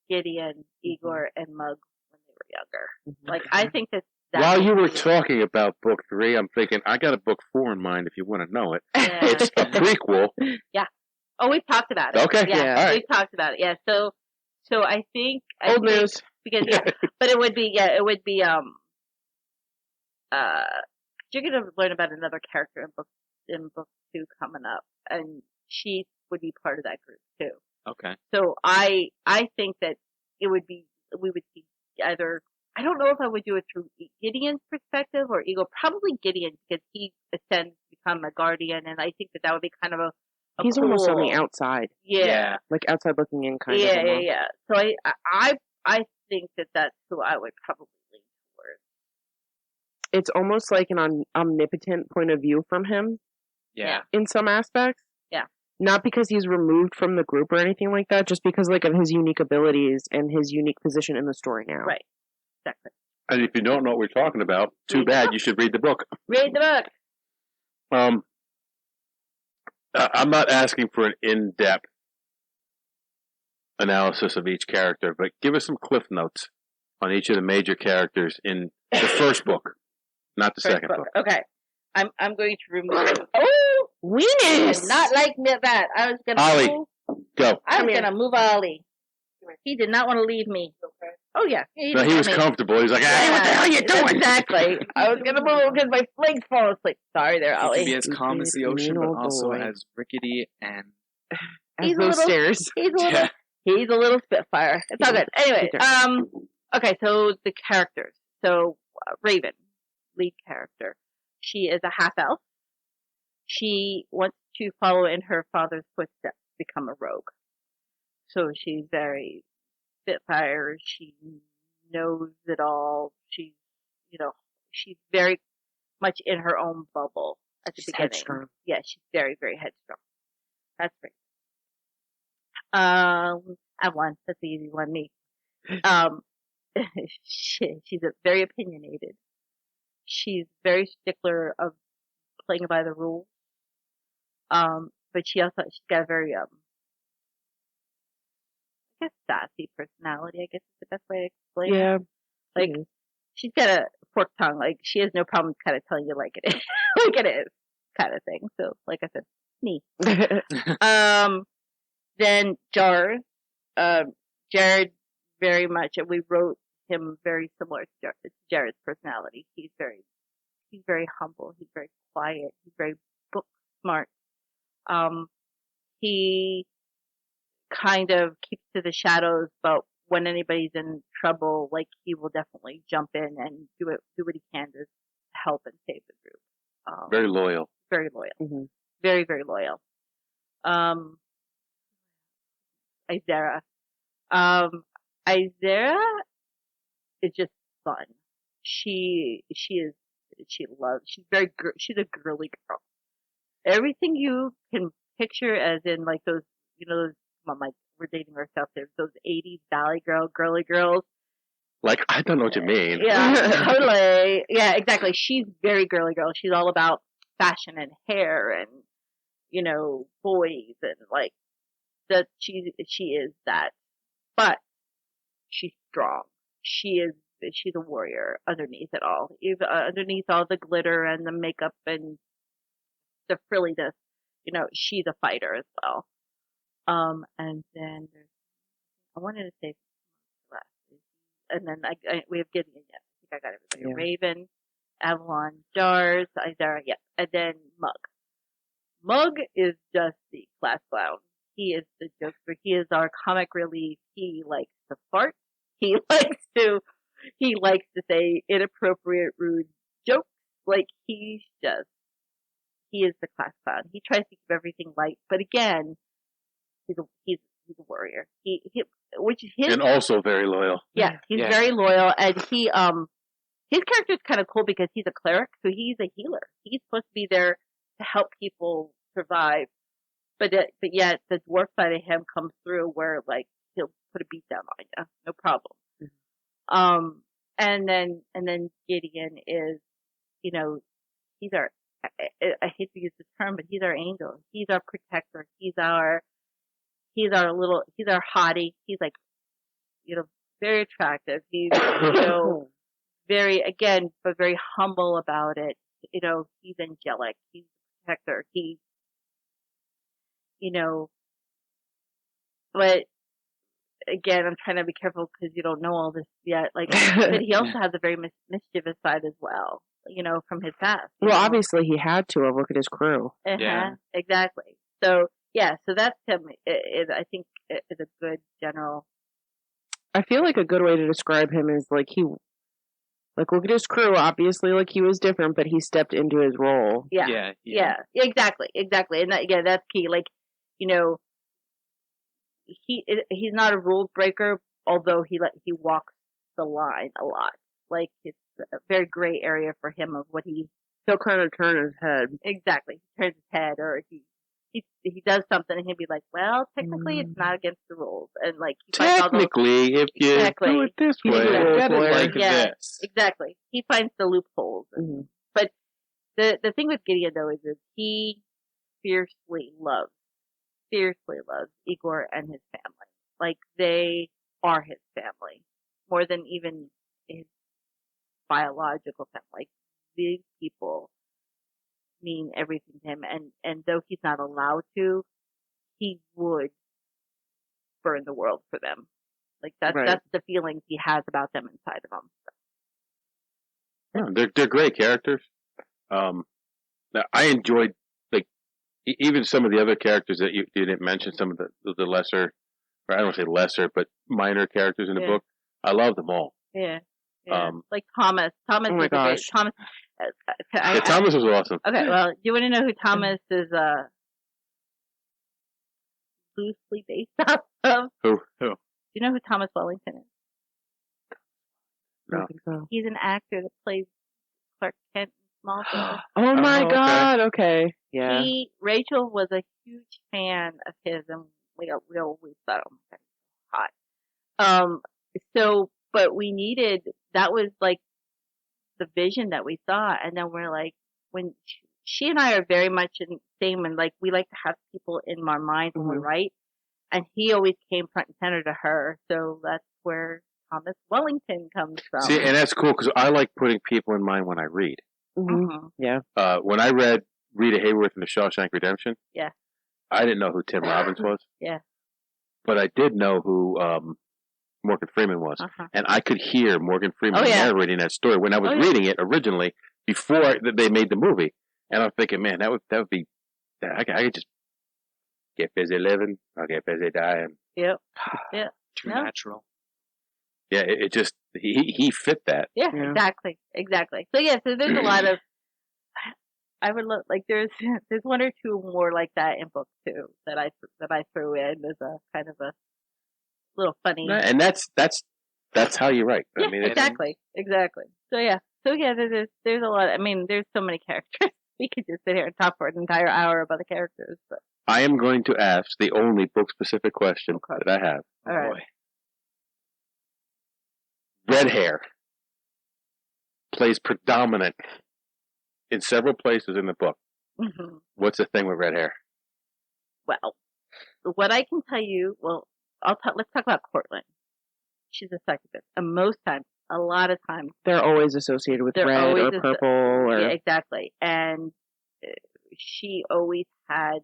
Speaker 2: Gideon, Igor, and Mug when they were younger. Like I think that.
Speaker 3: While you were talking about book 3, I'm thinking I got a book 4 in mind. If you want to know it,
Speaker 2: Yeah.
Speaker 3: it's a prequel.
Speaker 2: Yeah. Oh, we've talked about it.
Speaker 3: Okay.
Speaker 2: Yeah,
Speaker 3: All right.
Speaker 2: we've talked about it. Yeah. So I think
Speaker 5: Old news.
Speaker 2: because but it would be you're gonna learn about another character in book 2 coming up, and she would be part of that group too.
Speaker 4: Okay.
Speaker 2: So I think that we would see either. I don't know if I would do it through Gideon's perspective or Eagle. Probably Gideon because he ascends to become a guardian, and I think that would be kind of a
Speaker 5: He's
Speaker 2: cool,
Speaker 5: almost on the outside.
Speaker 2: Yeah.
Speaker 5: Like outside looking in kind of.
Speaker 2: Yeah. So I think that that's who I would probably lean towards.
Speaker 5: It's almost like an omnipotent point of view from him
Speaker 4: Yeah.
Speaker 5: in some aspects.
Speaker 2: Yeah.
Speaker 5: Not because he's removed from the group or anything like that, just because like of his unique abilities and his unique position in the story now.
Speaker 2: Right. Exactly.
Speaker 3: And if you don't know what we're talking about, too bad. You should read the book.
Speaker 2: Read the book.
Speaker 3: I'm not asking for an in-depth analysis of each character, but give us some cliff notes on each of the major characters in the first book, not the second book.
Speaker 2: Okay. I'm going to remove. Oh,
Speaker 5: Weenus!
Speaker 2: not like that. I was gonna.
Speaker 3: Ollie, go.
Speaker 2: I was gonna move Ollie. He did not want to leave me. Oh yeah.
Speaker 3: No, he was comfortable. He's like, hey, what the hell are you doing?
Speaker 2: Exactly. I was gonna move because my legs fall asleep. Sorry, there,
Speaker 4: He
Speaker 2: Ollie.
Speaker 4: can be as calm as the ocean, but
Speaker 5: Mean old
Speaker 4: also
Speaker 5: boy.
Speaker 4: as rickety and
Speaker 5: As
Speaker 2: He's a
Speaker 5: those
Speaker 2: little-
Speaker 5: stairs.
Speaker 2: He's a little spitfire. It's all good. Anyway, okay, so the characters. So Raven, lead character. She is a half elf. She wants to follow in her father's footsteps, become a rogue. So she's very spitfire. She knows it all. She's very much in her own bubble at the
Speaker 5: She's
Speaker 2: beginning.
Speaker 5: headstrong.
Speaker 2: Yeah, she's very, very headstrong. That's great. I won. That's the easy one. Me. She's very opinionated. She's very stickler of playing by the rules. But she's got a very I guess sassy personality. I guess is the best way to explain it.
Speaker 5: Yeah.
Speaker 2: Like she's got a forked tongue. Like she has no problem kind of telling you like it is, like it is, kind of thing. So, like I said, me. Then Jared, very much, and we wrote him very similar to Jared's personality. He's very humble. He's very quiet. He's very book smart. He kind of keeps to the shadows, but when anybody's in trouble, like he will definitely jump in and do what he can to help and save the group.
Speaker 3: Very loyal.
Speaker 2: Very loyal.
Speaker 5: Mm-hmm.
Speaker 2: Very, very loyal. Isera. Isera is just fun. She's a girly girl. Everything you can picture as in like those, we're dating ourselves there, those 80s Valley girly girls.
Speaker 3: Like, I don't know what you mean.
Speaker 2: Yeah, totally. Yeah, exactly. She's very girly girl. She's all about fashion and hair and, boys and like that. She is that, but she's strong. She's a warrior underneath it all. Underneath all the glitter and the makeup and the frilliness, she's a fighter as well. And then I wanted to say last, and then we have Gideon. Yes, I think I got everybody.
Speaker 5: Yeah.
Speaker 2: Raven, Avalon, Jars, Isara. Yeah, and then Mug. Mug is just the class clown. He is the jokester. He is our comic relief. He likes to fart. He likes to say inappropriate, rude jokes. Like he is the class clown. He tries to keep everything light, but again, he's he's a warrior. Which is his
Speaker 3: And also very loyal.
Speaker 2: yeah, he's
Speaker 4: Yeah.
Speaker 2: very loyal, and his character is kind of cool because he's a cleric, so he's a healer. He's supposed to be there to help people survive, but yet the dwarf side of him comes through where like he'll put a beat down on you, no problem. And then Gideon is, he's our, I hate to use the term, but he's our angel. He's our protector. He's our hottie. He's like, very attractive. He's, very, again, but very humble about it. He's angelic. He's a protector. But again, I'm trying to be careful because you don't know all this yet. Like, but he also has a very mischievous side as well, from his past.
Speaker 5: Well, obviously he had to have. Look at his crew.
Speaker 4: Yeah.
Speaker 2: Exactly. So, yeah, so that's him. I think is a good general.
Speaker 5: I feel like a good way to describe him is like look at his crew. Obviously, like he was different, but he stepped into his role.
Speaker 2: Yeah. Exactly. And that's key. Like, he's not a rule breaker, although he walks the line a lot. Like it's a very gray area for him of what
Speaker 5: he'll kind of turn his head.
Speaker 2: Exactly. He turns his head, or he does something and he'll be like, well, technically it's not against the rules, and like
Speaker 3: technically if you do it this way,
Speaker 4: get it like this.
Speaker 2: Exactly. He finds the loopholes.
Speaker 5: Mm-hmm.
Speaker 2: But the thing with Gideon though is he fiercely loves Igor and his family. Like they are his family more than even his biological family. Like these people mean everything to him, and though he's not allowed to, he would burn the world for them. Like that's the feelings he has about them inside of him.
Speaker 3: Yeah, they're great characters. Now I enjoyed even some of the other characters that you didn't mention, some of the lesser, or I don't want to say lesser, but minor characters in the book. I love them all.
Speaker 2: Yeah. Like Thomas. Thomas
Speaker 5: oh my gosh.
Speaker 2: Thomas.
Speaker 3: Thomas was awesome.
Speaker 2: Okay, well, do you want to know who Thomas is loosely based off of?
Speaker 3: Who?
Speaker 2: Do you know who Thomas Wellington is?
Speaker 5: I don't think so.
Speaker 2: He's an actor that plays Clark Kent in Smallville.
Speaker 5: Oh my God! Okay, yeah.
Speaker 2: Rachel was a huge fan of his, and we always thought, oh my God, hot. But we needed, that was like the vision that we saw, and then we're like, when she and I are very much in the same, and like we like to have people in our mind when we write, and he always came front and center to her, so that's where Thomas Wellington comes from.
Speaker 3: See, and that's cool because I like putting people in mind when I read.
Speaker 5: Mm-hmm. Yeah.
Speaker 3: When I read Rita Hayworth in The Shawshank Redemption, I didn't know who Tim Robbins was.
Speaker 2: Yeah.
Speaker 3: But I did know who Morgan Freeman was, and I could hear Morgan Freeman narrating that story when I was reading it originally before they made the movie, and I'm thinking, man, that would be, I could just get busy living, I'll get busy dying.
Speaker 2: Yep.
Speaker 4: Too natural.
Speaker 3: Yeah, it just he fit that.
Speaker 2: Yeah, exactly. So so there's a lot of, I would look like there's one or two more like that in books too that I threw in as a kind of a little funny.
Speaker 3: And that's how you write.
Speaker 2: Yeah,
Speaker 3: I mean,
Speaker 2: exactly. So there's a lot. I mean, there's so many characters. We could just sit here and talk for an entire hour about the characters. But
Speaker 3: I am going to ask the only book-specific question that I have.
Speaker 2: All right. Boy.
Speaker 3: Red hair plays predominant in several places in the book.
Speaker 2: Mm-hmm.
Speaker 3: What's the thing with red hair?
Speaker 2: Well, what I can tell you, let's talk about Cortland. She's a succubus. And a lot of times,
Speaker 5: they're always associated with red or purple.
Speaker 2: Yeah, exactly. And she always had,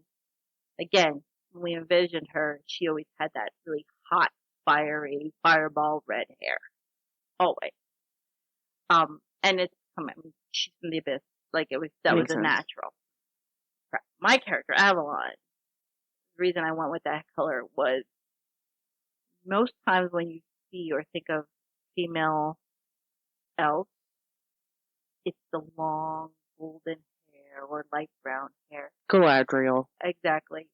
Speaker 2: again, when we envisioned her, she always had that really hot, fiery, fireball red hair. Always. And she's from the abyss. Like that was a natural. My character, Avalon, the reason I went with that color was most times when you see or think of female elves, it's the long golden hair or light brown hair.
Speaker 5: Galadriel.
Speaker 2: Exactly.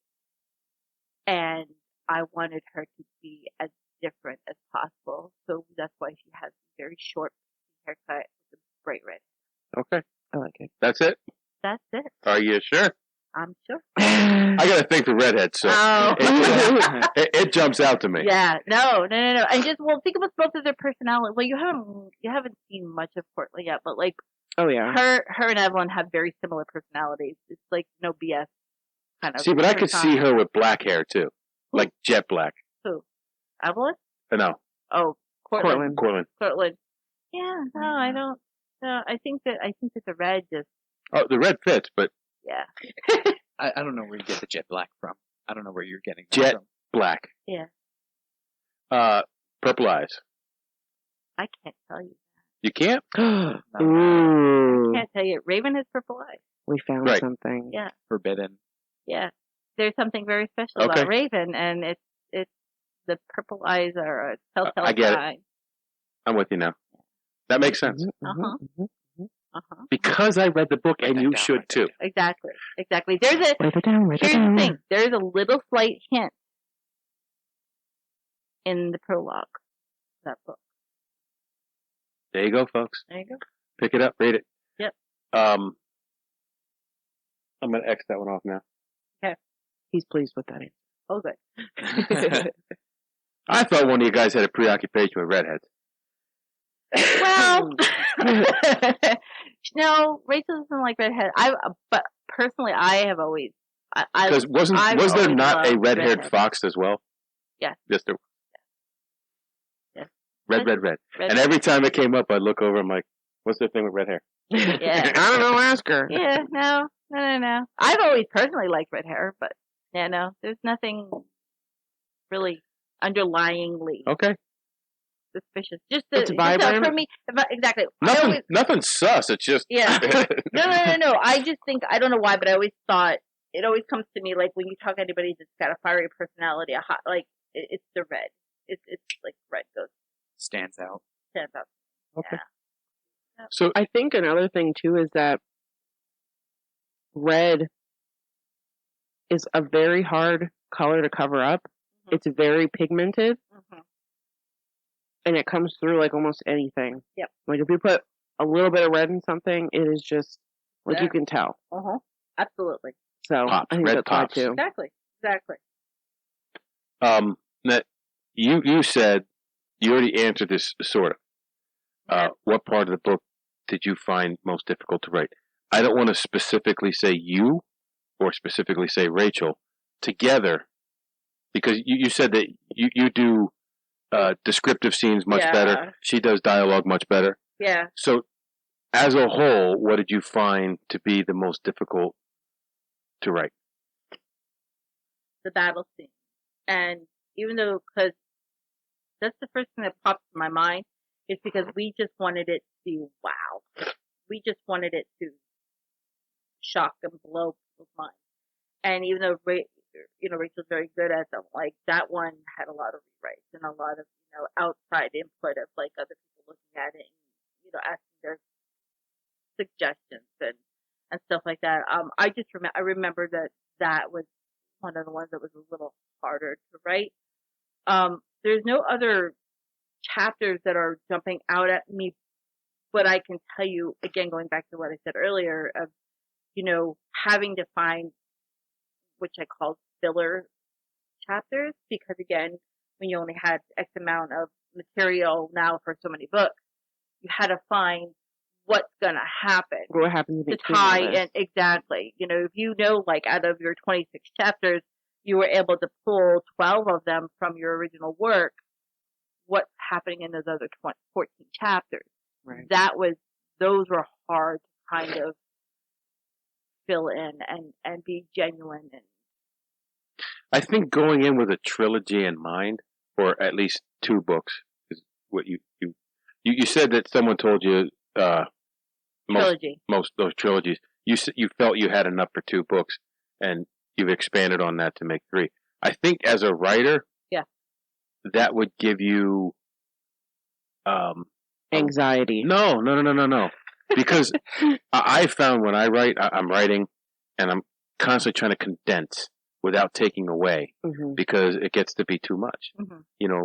Speaker 2: And I wanted her to be as different as possible. So that's why she has a very short haircut with a bright red.
Speaker 3: Okay.
Speaker 5: I like it.
Speaker 3: That's it?
Speaker 2: That's it.
Speaker 3: Are you sure?
Speaker 2: I'm sure.
Speaker 3: I got a thing for redheads, so
Speaker 2: Oh.
Speaker 3: it jumps out to me.
Speaker 2: Yeah, no. And just think about both of their personalities. Well, you haven't seen much of Portland yet, but like,
Speaker 5: Oh yeah.
Speaker 2: her and Evelyn have very similar personalities. It's like no BS kind of.
Speaker 3: See, but I could see her with black hair too, like jet black.
Speaker 2: Who? Evelyn?
Speaker 3: No,
Speaker 2: Oh, Cortland.
Speaker 3: Cortland.
Speaker 2: Yeah, no, I don't. No, I think that the red just.
Speaker 3: Oh, the red fits, but
Speaker 2: Yeah.
Speaker 4: I don't know where you get the jet black from. I don't know where you're getting that
Speaker 3: Jet.
Speaker 4: from.
Speaker 3: black.
Speaker 2: Yeah.
Speaker 3: Purple eyes.
Speaker 2: I can't tell you.
Speaker 3: You can't?
Speaker 5: Ooh.
Speaker 2: I can't tell you. Raven has purple eyes.
Speaker 5: We found
Speaker 3: Right.
Speaker 5: something.
Speaker 2: Yeah.
Speaker 4: Forbidden.
Speaker 2: Yeah. There's something very special
Speaker 3: Okay.
Speaker 2: about Raven, and it's the purple eyes are a telltale
Speaker 3: I get it.
Speaker 2: sign.
Speaker 3: I'm with you now. That makes sense.
Speaker 2: Uh-huh. Uh-huh.
Speaker 3: Because I read the book,
Speaker 4: Write
Speaker 3: and
Speaker 4: that
Speaker 3: you
Speaker 4: down,
Speaker 3: should
Speaker 4: write that
Speaker 3: too.
Speaker 4: down.
Speaker 2: Exactly. There's a
Speaker 5: Write it down. Write it
Speaker 2: here's the
Speaker 5: down.
Speaker 2: thing. There's a little slight hint in the prologue of that book.
Speaker 3: There you go, folks.
Speaker 2: There you go.
Speaker 3: Pick it up, read it.
Speaker 2: Yep.
Speaker 3: I'm gonna X that one off now.
Speaker 5: He's pleased with that.
Speaker 2: Oh, good.
Speaker 3: I thought one of you guys had a preoccupation with redheads.
Speaker 2: Well, no, Rachel doesn't like redhead. But personally, I have always.
Speaker 3: Because was there
Speaker 2: always
Speaker 3: not a
Speaker 2: loved
Speaker 3: red-haired
Speaker 2: redhead.
Speaker 3: fox as well?
Speaker 2: Yes.
Speaker 3: Yes, there was.
Speaker 2: Yes.
Speaker 3: Red. And every time it came up, I'd look over. I'm like, "What's the thing with red hair?"
Speaker 2: Yeah.
Speaker 5: I don't know. Ask her.
Speaker 2: Yeah, no. I've always personally liked red hair, but yeah, no, there's nothing really underlyingly
Speaker 3: Okay.
Speaker 2: suspicious. Just
Speaker 5: It's
Speaker 2: for
Speaker 5: vibrant.
Speaker 2: me, exactly. I
Speaker 3: Nothing.
Speaker 2: always,
Speaker 3: Nothing sus. It's just.
Speaker 2: yeah. No. I just think I don't know why, but I always thought it always comes to me like when you talk to anybody that's got a fiery personality, a hot it's the red. It's like red
Speaker 4: Stands out.
Speaker 2: stands out.
Speaker 3: Okay.
Speaker 2: Yeah.
Speaker 3: So
Speaker 5: I think another thing too is that red is a very hard color to cover up.
Speaker 2: Mhm.
Speaker 5: It's very pigmented,
Speaker 2: Mhm.
Speaker 5: and it comes through like almost anything.
Speaker 2: Yep.
Speaker 5: Like if you put a little bit of red in something, it is just like
Speaker 2: Yeah.
Speaker 5: you can tell.
Speaker 2: Absolutely.
Speaker 5: So
Speaker 3: Pops,
Speaker 5: I think
Speaker 3: red
Speaker 5: that's why
Speaker 3: pops.
Speaker 5: too.
Speaker 2: Exactly.
Speaker 3: that you said you already answered this sort of.
Speaker 2: Yep.
Speaker 3: What part of the book did you find most difficult to write? I don't want to specifically say you or specifically say Rachel together, because you said that you do descriptive scenes much
Speaker 2: Yeah.
Speaker 3: better. She does dialogue much better.
Speaker 2: Yeah.
Speaker 3: So, as a whole, what did you find to be the most difficult to write?
Speaker 2: The battle scene. And even though, because that's the first thing that pops in my mind, is because we just wanted it to be wow. We just wanted it to shock and blow people's minds. And even though, Rachel's very good at them, like that one had a lot of rewrites and a lot of, outside input of like other people looking at it and, asking their suggestions and stuff like that. I remember that was one of the ones that was a little harder to write. There's no other chapters that are jumping out at me, but I can tell you, again, going back to what I said earlier, of, having to find, which I call filler chapters, because again, when you only had X amount of material now for so many books, you had to find what's going to happen.
Speaker 5: What happens
Speaker 2: To
Speaker 5: between
Speaker 2: tie
Speaker 5: all this?
Speaker 2: in, exactly. If like out of your 26 chapters, you were able to pull 12 of them from your original work, what's happening in those other 14 chapters?
Speaker 5: Right.
Speaker 2: Those were hard to kind of fill in and be genuine. And
Speaker 3: I think going in with a trilogy in mind, or at least 2 books, is what you said that someone told you
Speaker 2: trilogy.
Speaker 3: most those trilogies. You felt you had enough for 2 books, and you've expanded on that to make 3. I think as a writer,
Speaker 2: Yeah.
Speaker 3: that would give you
Speaker 5: Anxiety.
Speaker 3: no. Because I found when I write, I'm writing, and I'm constantly trying to condense without taking away,
Speaker 5: Mm-hmm.
Speaker 3: because it gets to be too much.
Speaker 2: Mm-hmm.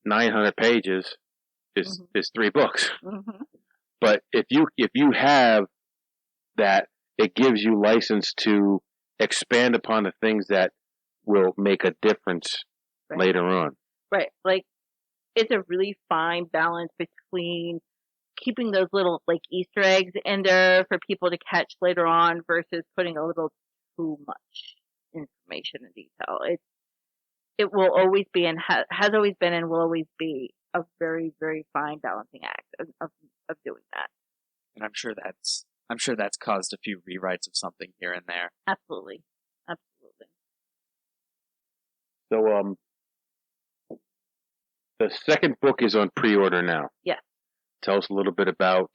Speaker 3: 900 pages is 3 books.
Speaker 2: Mm-hmm.
Speaker 3: But if you have that, it gives you license to expand upon the things that will make a difference later on.
Speaker 2: Right. Like, it's a really fine balance between keeping those little, like, Easter eggs in there for people to catch later on versus putting a little too much information and detail. It will always be and has always been and will always be a very, very fine balancing act of doing that.
Speaker 4: And I'm sure that's caused a few rewrites of something here and there.
Speaker 2: Absolutely. Absolutely.
Speaker 3: So, the second book is on pre-order now.
Speaker 2: Yes.
Speaker 3: Tell us a little bit about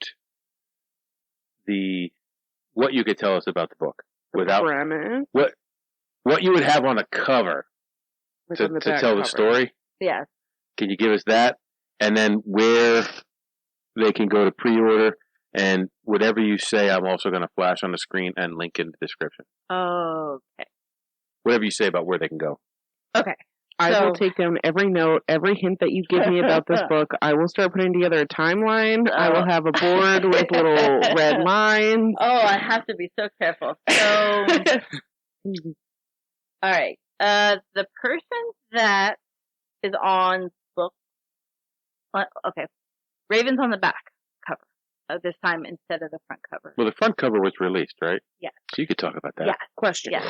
Speaker 3: what you could tell us about the book without
Speaker 5: premise.
Speaker 3: What you would have on a cover to tell the story.
Speaker 2: Yes.
Speaker 3: Can you give us that? And then where they can go to pre-order, and whatever you say, I'm also going to flash on the screen and link in the description.
Speaker 2: Okay.
Speaker 3: Whatever you say about where they can go.
Speaker 2: Okay.
Speaker 5: I will take down every note, every hint that you give me about this book. I will start putting together a timeline. I will have a board with little red lines.
Speaker 2: Oh, I have to be so careful. So, all right. The person that is on book, okay, Raven's on the back cover this time instead of the front cover.
Speaker 3: Well, the front cover was released, right?
Speaker 2: Yes.
Speaker 3: So you could talk about that.
Speaker 2: Yeah.
Speaker 5: Question.
Speaker 2: Yes.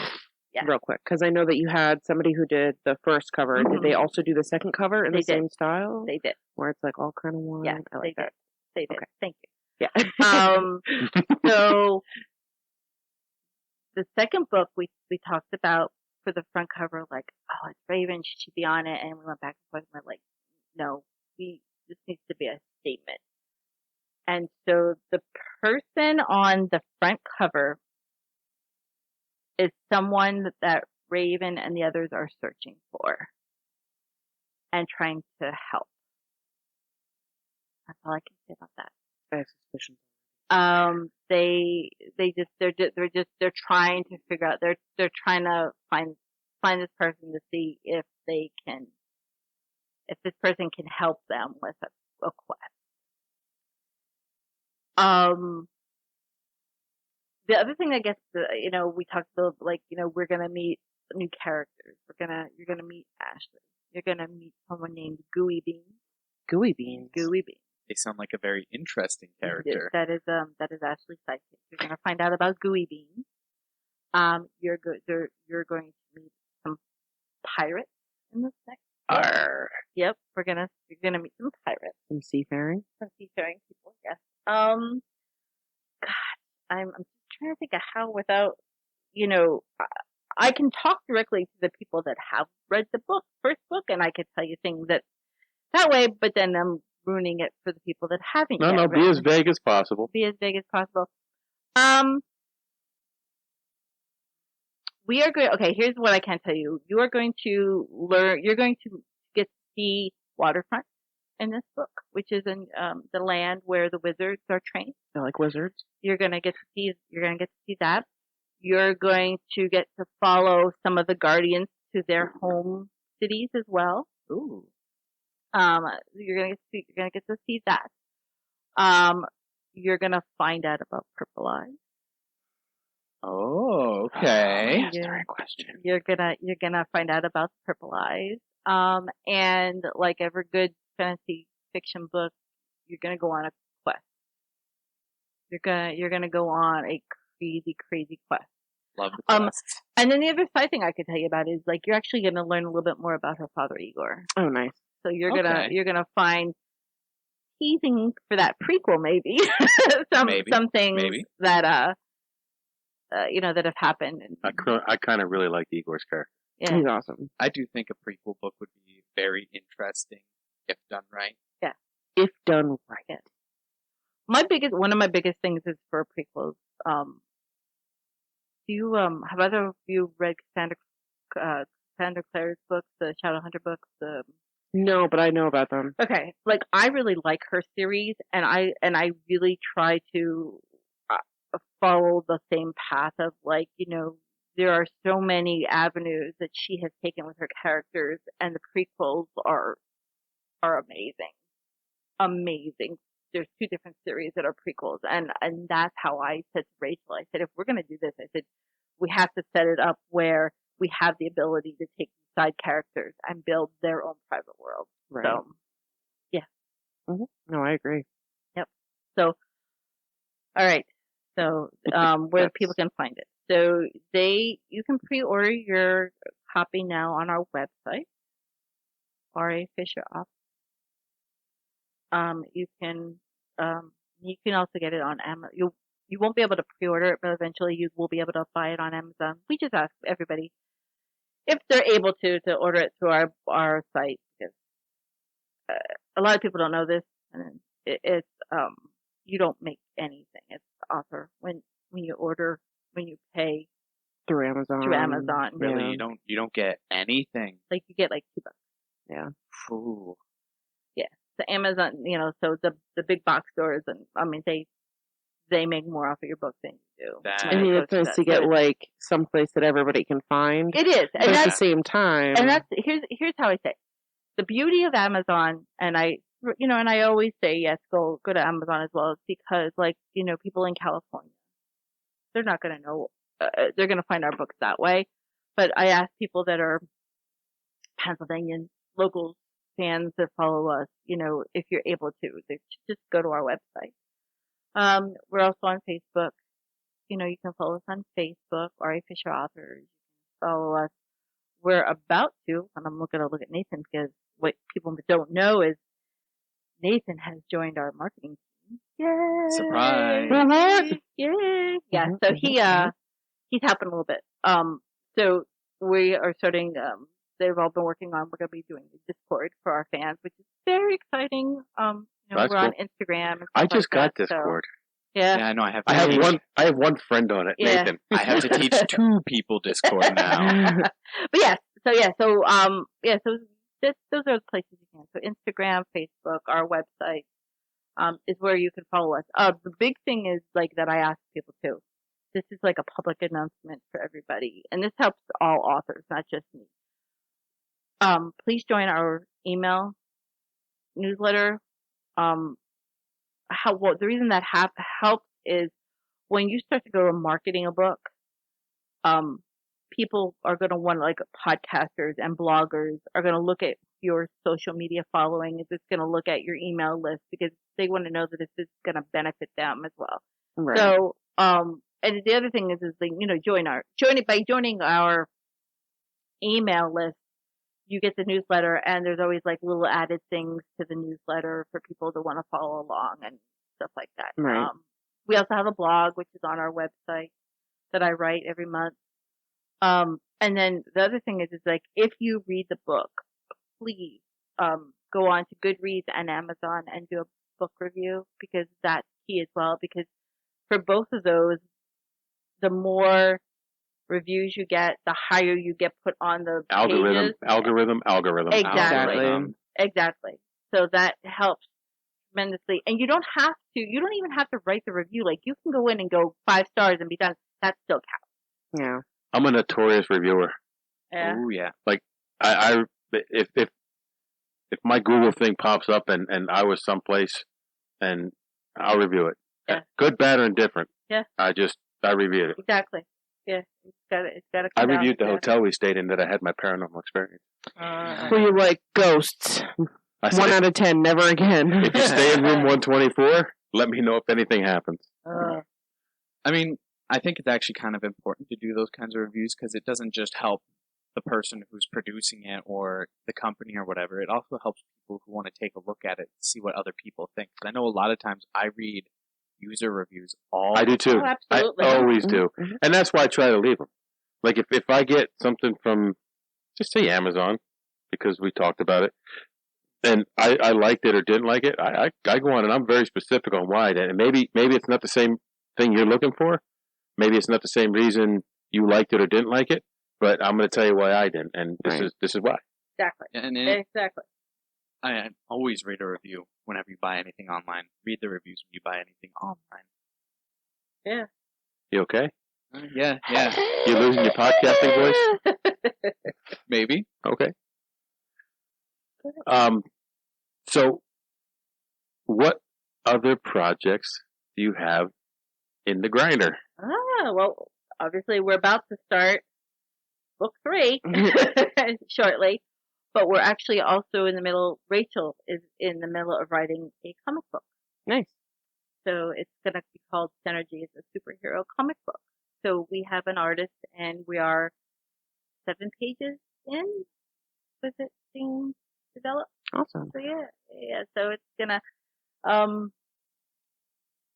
Speaker 2: Yeah.
Speaker 5: Real quick, because I know that you had somebody who did the first cover.
Speaker 2: Mm-hmm.
Speaker 5: Did they also do the second cover in the same style?
Speaker 2: They did.
Speaker 5: Where it's like all kind of one.
Speaker 2: Yeah,
Speaker 5: I like that.
Speaker 2: They did.
Speaker 5: Okay.
Speaker 2: Thank you. Yeah. So the second book we talked about for the front cover, like, oh, it's Raven, should she be on it? And we went back and forth and we're like, no, this needs to be a statement. And so the person on the front cover is someone that Raven and the others are searching for and trying to help. That's all I can say about that.
Speaker 5: I have suspicions.
Speaker 2: They're trying to figure out, they're trying to find this person to see if this person can help them with a quest. The other thing, I guess, we talked about, like, we're gonna meet new characters. You're gonna meet Ashley. You're gonna meet someone named Gooey Beans.
Speaker 5: Gooey Beans.
Speaker 2: Gooey Beans.
Speaker 4: They sound like a very interesting character.
Speaker 2: That is Ashley's sidekick. You're gonna find out about Gooey Beans. You're going to meet some pirates in this next.
Speaker 3: Arr.
Speaker 2: Yep, you're gonna meet some pirates.
Speaker 5: Some seafaring
Speaker 2: people. Yes. God, I'm trying to think of how without, I can talk directly to the people that have read the first book, and I could tell you things that way, but then I'm ruining it for the people that haven't yet.
Speaker 3: No, be as vague as possible.
Speaker 2: Be as vague as possible. We are going, okay, here's what I can tell you. You're going to get to see waterfront in this book, which is in the land where the wizards are trained.
Speaker 5: I like wizards.
Speaker 2: You're gonna get to see that. You're going to get to follow some of the guardians to their home cities as well.
Speaker 5: Ooh.
Speaker 2: You're gonna get to see that. You're gonna find out about Purple Eyes.
Speaker 4: Oh, okay.
Speaker 5: That's the right question.
Speaker 2: You're gonna find out about Purple Eyes. And like every good fantasy fiction book, you're gonna go on a quest. You're gonna go on a crazy quest.
Speaker 4: Love the quest.
Speaker 2: And then the other side thing I could tell you about is, like, you're actually gonna learn a little bit more about her father Igor.
Speaker 5: Oh, nice.
Speaker 2: So you're gonna find teasing for that prequel, maybe some things that that have happened.
Speaker 3: I kind of really like Igor's character.
Speaker 2: Yeah.
Speaker 5: He's awesome.
Speaker 4: I do think a prequel book would be very interesting if done right.
Speaker 2: Yeah.
Speaker 5: If done right.
Speaker 2: Yeah. One of my biggest things is for prequels. Do you have either of you read Cassandra Clare's books, the Shadowhunter books?
Speaker 5: No, but I know about them.
Speaker 2: Okay, like, I really like her series, and I really try to follow the same path of, like, there are so many avenues that she has taken with her characters, and the prequels are amazing. Amazing. There's 2 different series that are prequels, and that's how I said to Rachel, I said, if we're going to do this, I said, we have to set it up where we have the ability to take side characters and build their own private world.
Speaker 5: Right.
Speaker 2: So, yeah.
Speaker 5: Mm-hmm. No, I agree.
Speaker 2: Yep. So, all right. So, where people can find it. So you can pre-order your copy now on our website, R.A. Fischer Author. You can also get it on Amazon. You won't be able to pre-order it, but eventually you will be able to buy it on Amazon. We just ask everybody if they're able to order it through our site, because a lot of people don't know this, and it's you don't make anything as the author when you pay
Speaker 5: Through Amazon.
Speaker 4: Really,
Speaker 5: Yeah.
Speaker 4: you don't get anything.
Speaker 2: Like you get like $2.
Speaker 5: Yeah.
Speaker 4: Ooh.
Speaker 2: Yeah. So Amazon, so the big box stores, and I mean they make more off of your book than you do.
Speaker 4: That-
Speaker 5: I mean,
Speaker 2: So
Speaker 5: it's nice to
Speaker 2: so
Speaker 5: get like someplace that everybody can find.
Speaker 2: it is,
Speaker 5: But
Speaker 2: and
Speaker 5: at the
Speaker 2: that's
Speaker 5: same time,
Speaker 2: here's how I say it. The beauty of Amazon, and I always say yes, go to Amazon as well, because people in California, they're not going to know, they're going to find our books that way. But I ask people that are Pennsylvanian local fans that follow us, if you're able to, just go to our website. We're also on Facebook. You can follow us on Facebook, R.A. Fischer Authors. You can follow us. We're about to, and I'm going to look at Nathan, because what people don't know is Nathan has joined our marketing team. Yay!
Speaker 4: Surprise.
Speaker 2: Yay! Yeah,
Speaker 5: Mhm,
Speaker 2: so
Speaker 5: mhm,
Speaker 2: he's helping a little bit. So we are starting, they've all been working on, we're going to be doing the Discord for our fans, which is very exciting.
Speaker 3: That's
Speaker 2: we're on
Speaker 3: cool.
Speaker 2: Instagram and stuff
Speaker 3: I just
Speaker 2: like
Speaker 3: got
Speaker 2: that, so,
Speaker 3: Discord.
Speaker 2: yeah.
Speaker 4: Yeah, I know.
Speaker 3: I have one friend on it,
Speaker 2: Yeah.
Speaker 3: Nathan.
Speaker 4: I have to teach 2 people Discord now.
Speaker 2: But yes, so those are the places you can. So Instagram, Facebook, our website, is where you can follow us. The big thing is that I ask people too. This is like a public announcement for everybody, and this helps all authors, not just me. Please join our email newsletter. The reason that helps is when you start to go to marketing a book, people are going to want, like podcasters and bloggers are going to look at your social media following. It's going to look at your email list, because they want to know that this is going to benefit them as well.
Speaker 5: right.
Speaker 2: So, and the other thing is by joining our email list, you get the newsletter, and there's always like little added things to the newsletter for people to want to follow along and stuff like that.
Speaker 5: Right.
Speaker 2: We also have a blog, which is on our website, that I write every month. And then the other thing is like, if you read the book, please, go on to Goodreads and Amazon and do a book review, because that's key as well, because for both of those, the more reviews you get, the higher you get put on the pages.
Speaker 3: Algorithm.
Speaker 2: Exactly. So that helps tremendously. And you don't even have to write the review. Like, you can go in and go 5 stars and be done. That still counts.
Speaker 5: Yeah.
Speaker 3: I'm a notorious reviewer.
Speaker 2: Yeah.
Speaker 4: Oh yeah.
Speaker 3: If my Google thing pops up and I was someplace, and I'll review it.
Speaker 2: Yeah.
Speaker 3: Good, bad, or indifferent.
Speaker 2: Yeah.
Speaker 3: I reviewed it.
Speaker 2: Exactly. Yeah. It's got to
Speaker 3: I
Speaker 2: come
Speaker 3: reviewed the
Speaker 2: down.
Speaker 3: hotel we stayed in that I had my paranormal experience.
Speaker 5: Were you like ghosts?
Speaker 3: I said,
Speaker 5: 1 out of 10, never again.
Speaker 3: if you stay in room 124, let me know if anything happens.
Speaker 4: I mean, I think it's actually kind of important to do those kinds of reviews, because it doesn't just help the person who's producing it or the company or whatever. It also helps people who want to take a look at it, see what other people think. 'Cause I know a lot of times I read user reviews all
Speaker 3: I do too.
Speaker 2: Oh, absolutely.
Speaker 3: I always do.
Speaker 5: Mhm.
Speaker 3: And that's why I try to leave them. Like, if I get something from, just say Amazon, because we talked about it, and I liked it or didn't like it, I go on and I'm very specific on why I did. And maybe it's not the same thing you're looking for. Maybe it's not the same reason you liked it or didn't like it, but I'm going to tell you why I didn't, and this is why.
Speaker 2: Exactly. Exactly.
Speaker 4: I always read a review whenever you buy anything online. Read the reviews when you buy anything online.
Speaker 2: Yeah.
Speaker 3: You okay?
Speaker 4: Yeah, yeah,
Speaker 3: You're losing your podcasting voice?
Speaker 4: maybe.
Speaker 3: Okay. So what other projects do you have in the grinder?
Speaker 2: Well, obviously we're about to start book 3 shortly, but we're actually also in the middle. Rachel is in the middle of writing a comic book.
Speaker 5: Nice.
Speaker 2: So it's going to be called Synergy. It's a superhero comic book. So we have an artist, and we are 7 pages in with it being developed.
Speaker 5: Awesome.
Speaker 2: So yeah. So it's gonna.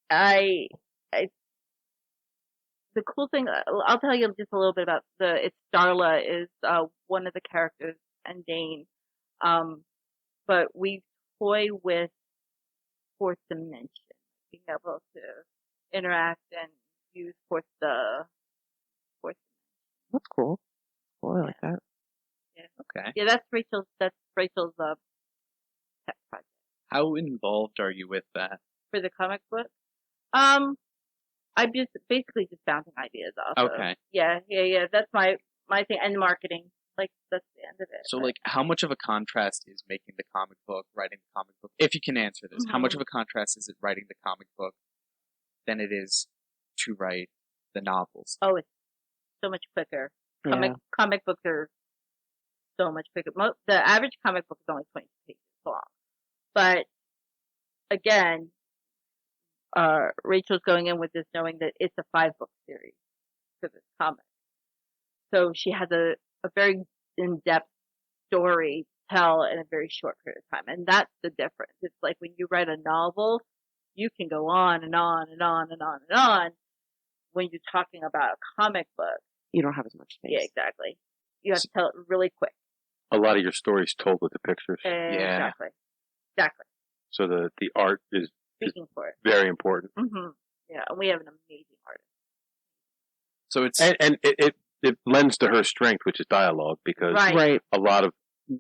Speaker 2: I the cool thing. I'll tell you just a little bit about it's Darla is one of the characters and Dane. But we toy with fourth dimension, being able to interact and use fourth dimension.
Speaker 5: That's cool. Cool, I like that.
Speaker 2: Yeah.
Speaker 4: Okay.
Speaker 2: Yeah, that's Rachel's pet project
Speaker 4: How involved are you with that?
Speaker 2: for the comic book. I'm just basically just bouncing ideas off.
Speaker 4: Okay.
Speaker 2: Yeah. That's my thing, and marketing. Like that's the end of it.
Speaker 4: So,
Speaker 2: but-
Speaker 4: like, how much of a contrast is making the comic book, writing the comic book? If you can answer this, how much of a contrast is it writing the comic book than it is to write the novels?
Speaker 2: Oh, it's so much quicker. Comic books are so much quicker. The average comic book is only 20 pages long, but again, Rachel's going in with this knowing that it's a 5-book series for this comic. So she has a very in-depth story to tell in a very short period of time. And that's the difference. It's like when you write a novel, you can go on and on and on and on and on. When you're talking about a comic book,
Speaker 5: You don't have as much space.
Speaker 2: yeah, exactly. You have to tell it really quick.
Speaker 3: A lot of your stories told with the pictures.
Speaker 2: Exactly.
Speaker 3: So the art is
Speaker 2: Speaking for it.
Speaker 3: very important.
Speaker 2: Mm-hmm. Yeah, and we have an amazing artist.
Speaker 4: So it's
Speaker 3: And it lends to her strength, which is dialogue, because
Speaker 2: Right.
Speaker 3: a lot of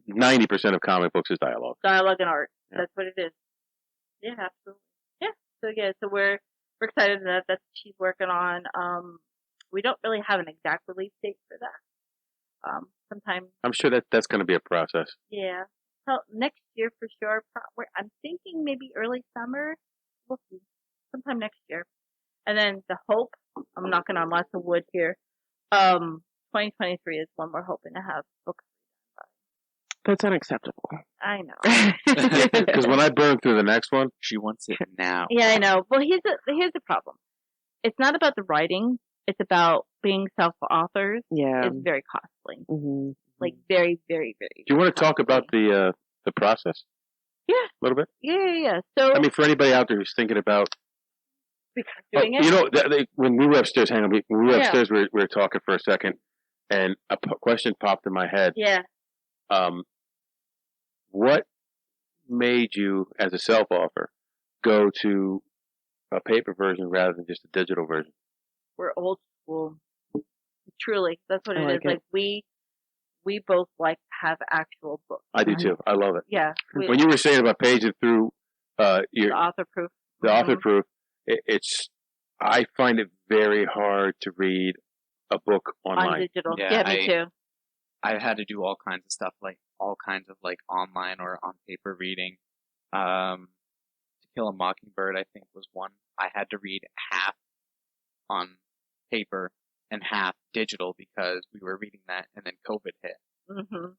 Speaker 3: 90% of comic books is dialogue.
Speaker 2: Dialogue and art.
Speaker 3: Yeah.
Speaker 2: That's what it is. Yeah, absolutely. Yeah. So we're excited that that's what she's working on. We don't really have an exact release date for that. Sometime,
Speaker 3: I'm sure that's going to be a process.
Speaker 2: yeah. So next year for sure. I'm thinking maybe early summer. We'll see. Sometime next year. And then the hope. I'm knocking on lots of wood here. 2023 is when we're hoping to have books.
Speaker 5: That's unacceptable.
Speaker 2: I know.
Speaker 3: Because when I burn through the next one,
Speaker 4: she wants it now.
Speaker 2: Yeah, I know. Well, here's the problem. It's not about the writing. It's about being self-authors.
Speaker 5: Yeah.
Speaker 2: It's very costly.
Speaker 5: Mm-hmm.
Speaker 2: Like very, very, very.
Speaker 3: do you want to talk about the process?
Speaker 2: Yeah.
Speaker 3: A little bit?
Speaker 2: Yeah. So
Speaker 3: I mean, for anybody out there who's thinking about
Speaker 2: doing it.
Speaker 3: you know, when we were upstairs, hang on, when we were
Speaker 2: Yeah.
Speaker 3: upstairs, we were talking for a second, and a question popped in my head.
Speaker 2: Yeah.
Speaker 3: What made you, as a self-author, go to a paper version rather than just a digital version?
Speaker 2: We're old school. Truly, that's what
Speaker 5: I
Speaker 2: it
Speaker 5: like
Speaker 2: is.
Speaker 5: it.
Speaker 2: Like we both like to have actual books.
Speaker 3: I do too. I love it.
Speaker 2: Yeah.
Speaker 3: When you were saying about paging through
Speaker 2: the
Speaker 3: your
Speaker 2: author proof.
Speaker 3: the author proof, I find it very hard to read a book
Speaker 2: on
Speaker 3: online.
Speaker 2: digital.
Speaker 4: Yeah,
Speaker 2: Me too.
Speaker 4: I had to do all kinds of stuff, like all kinds of like online or on paper reading. To Kill a Mockingbird, I think, was one. I had to read half on paper and half digital because we were reading that and then COVID hit.
Speaker 2: Mm-hmm.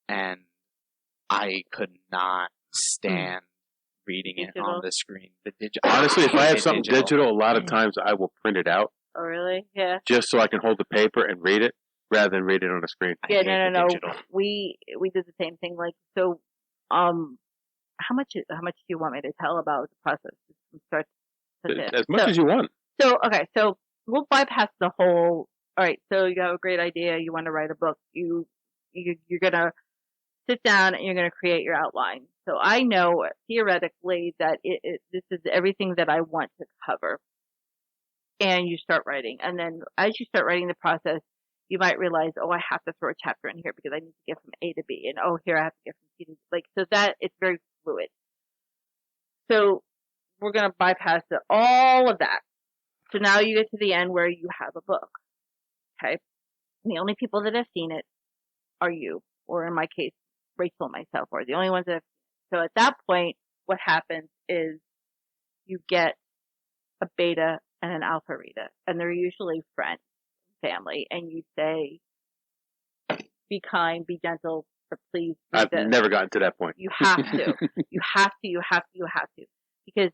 Speaker 4: And I could not stand reading it
Speaker 2: Digital.
Speaker 4: on the screen. The digital.
Speaker 3: Honestly, if I have something
Speaker 4: digital,
Speaker 3: digital, a lot of times I will print it out
Speaker 2: Oh, really? Yeah.
Speaker 3: just so I can hold the paper and read it rather than read it on a screen.
Speaker 4: I
Speaker 2: Yeah,
Speaker 4: hate
Speaker 2: no.
Speaker 4: the digital.
Speaker 2: We did the same thing. Like, so, how much do you want me to tell about the process from start to finish?
Speaker 3: As much as you want.
Speaker 2: So, okay, so we'll bypass the whole. All right, so you have a great idea. You want to write a book. You're gonna sit down and you're gonna create your outline. So I know theoretically that this is everything that I want to cover. And you start writing, and then as you start writing the process, you might realize, oh, I have to throw a chapter in here because I need to get from A to B, and oh, here I have to get from C to D. Like, so that it's very fluid. So we're gonna bypass all of that. So now you get to the end where you have a book. Okay. And the only people that have seen it are you, or in my case, Rachel and myself, are the only ones that have seen it. So at that point, what happens is you get a beta and an alpha reader, and they're usually friends, family, and you say, be kind, be gentle, but please read
Speaker 3: I've
Speaker 2: this.
Speaker 3: never gotten to that point.
Speaker 2: You have to. You have to. Because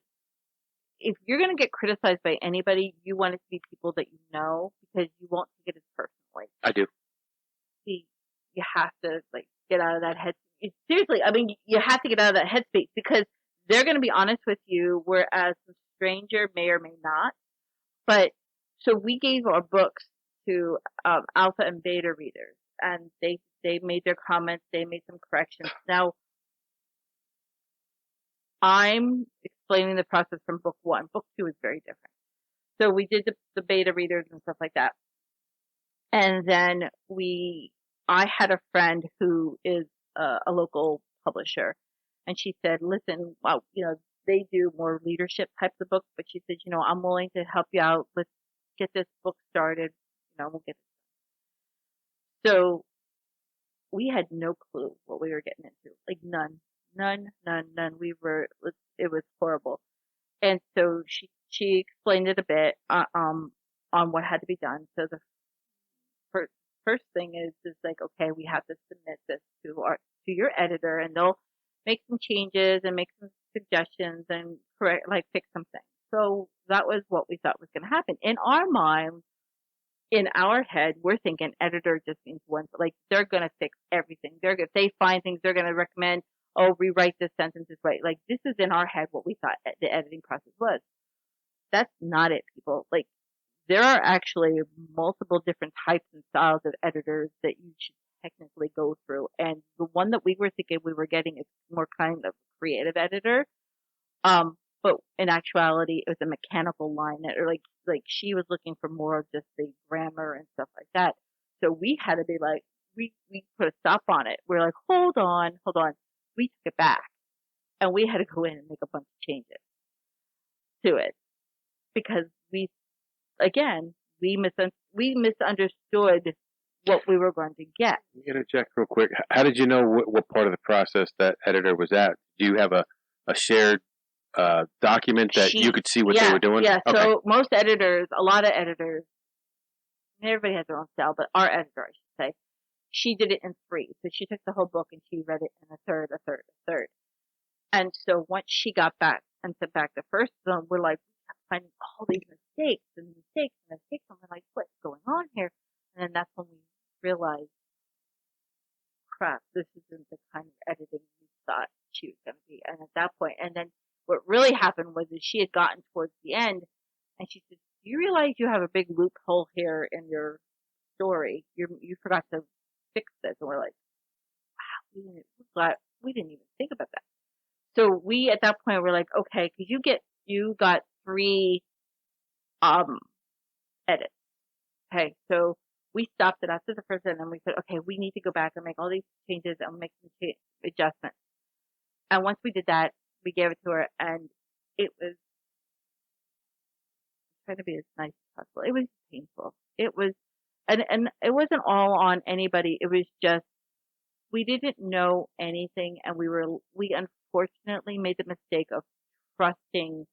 Speaker 2: if you're going to get criticized by anybody, you want it to be people that you know, because you won't take it as personally.
Speaker 3: I do.
Speaker 2: See, you have to get out of that head. Seriously, I mean, you have to get out of that headspace, because they're going to be honest with you, whereas a stranger may or may not. But so we gave our books to alpha and beta readers, and they made their comments, they made some corrections. Now, I'm explaining the process from book 1. Book 2 is very different. So we did the beta readers and stuff like that. And then I had a friend who is a local publisher, and she said, listen, well, they do more leadership types of books, but she said, I'm willing to help you out. Let's get this book started. We'll get it. So we had no clue what we were getting into. None. It was horrible. And so she explained it a bit, on what had to be done. So the first thing is okay, we have to submit this to your editor, and they'll make some changes and make some suggestions and fix some things. So that was what we thought was going to happen. In our mind, in our head, we're thinking editor just means one, they're going to fix everything. If they find things, they're going to recommend, rewrite this sentence this way. This is in our head what we thought the editing process was. That's not it, people. There are actually multiple different types and styles of editors that you should technically go through. And the one that we were thinking we were getting is more kind of creative editor. But in actuality, it was a mechanical line editor. She was looking for more of just the grammar and stuff like that. So we had to be we put a stop on it. We're like, hold on. We took it back, and we had to go in and make a bunch of changes to it, because we misunderstood what we were going to get.
Speaker 3: Interject real quick. How did you know what part of the process that editor was at? Do you have a shared document that you could see what they were doing?
Speaker 2: Yeah.
Speaker 3: Okay.
Speaker 2: So most editors, a lot of editors, everybody has their own style, but our editor, I should say, she did it in 3. So she took the whole book and she read it in a third. And so once she got back and sent back the first one, we're finding all these mistakes. And we're like, what's going on here? And then that's when we realized, crap, this isn't the kind of editing we thought she was going to be. And at that point, and then what really happened was that she had gotten towards the end, and she said, do you realize you have a big loophole here in your story? You forgot to fix this. And we're like, wow, we didn't even think about that. So we, at that point, were like, okay, because you got 3 edits. Okay, so we stopped it after the first edit, and we said, okay, we need to go back and make all these changes and make some adjustments. And once we did that, we gave it to her, and it was trying to be as nice as possible. It was painful. It was, and it wasn't all on anybody. It was just, we didn't know anything, and we unfortunately made the mistake of trusting